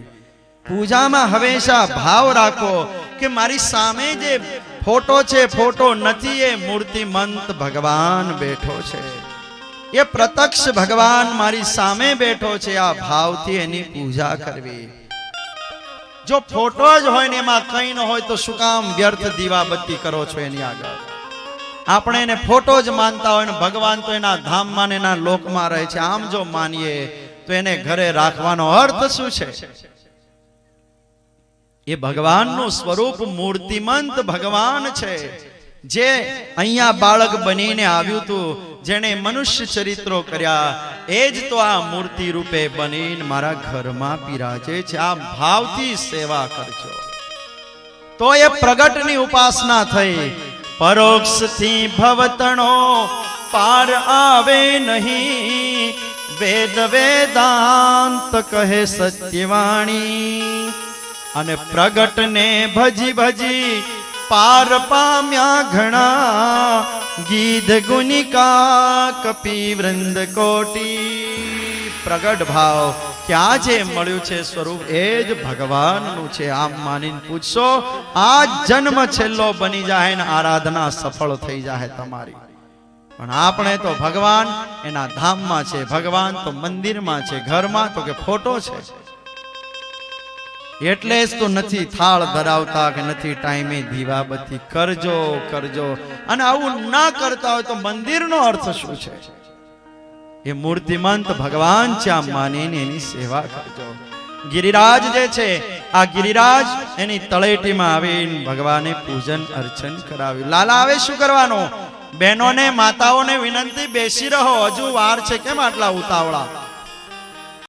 પૂજામાં હંમેશા ભાવ રાખો કે મારી સામે જે ફોટો છે, ફોટો નથી, એ મૂર્તિમંત ભગવાન બેઠો છે, એ પ્રત્યક્ષ ભગવાન મારી સામે બેઠો છે. આ ભાવથી એની પૂજા કરવી. જો ફોટો જ હોય ને એમાં કઈ ન હોય તો શું કામ વ્યર્થ દીવાબત્તી કરો છો એની આગળ? આપણે એને ફોટો જ માનતા હોય ને ભગવાન તો એના ધામમાં ને એના લોકમાં રહે છે. આમ જો માનીએ તો એને ઘરે રાખવાનો અર્થ શું છે? એ ભગવાનનું સ્વરૂપ મૂર્તિમંત ભગવાન છે, જે અહીંયા બાળક બનીને આવ્યું હતું, જેણે મનુષ્ય ચરિત્રો કર્યા, એ જ તો આ મૂર્તિ રૂપે બનીને મારા ઘરમાં બિરાજે છે. આ ભાવથી સેવા કરજો તો એ પ્રગટની ઉપાસના થઈ. પરોક્ષથી ભવતણો પાર આવે નહીં, વેદ વેદાંત કહે સત્યવાણી. અને પ્રગટને ભજી ભજી પાર પામ્યા ઘણા, ગીધ ગુનિકા કપી વૃંદ કોટી. પ્રગટ ભાવ ક્યાં જે મળ્યું છે સ્વરૂપ એ જ ભગવાનનું છે. આમ માનીને પૂછશો, આ જન્મ છેલ્લો બની જાય ને આરાધના સફળ થઈ જાય તમારી. પણ આપણે તો ભગવાન એના ધામમાં છે, ભગવાન તો મંદિરમાં છે, ઘરમાં તો કે ફોટો છે. એટલે જ તો નથી થાળ ધરાવતા કે નથી ટાઈમે દીવાબત્તી. કરજો કરજો. અને આવું ના કરતા હોય તો મંદિરનો અર્થ શું છે? એ મૂર્તિમંત ભગવાન છે, આમ માનીને એની સેવા કરજો. ગિરિરાજ જે છે, આ ગિરિરાજ એની તળેટીમાં આવીને ભગવાને પૂજન અર્ચન કરાવ્યું. લાલા હવે શું કરવાનું? બહેનોને માતાઓને વિનંતી, બેસી રહો, હજુ વાર છે, કેમ આટલા ઉતાવળા?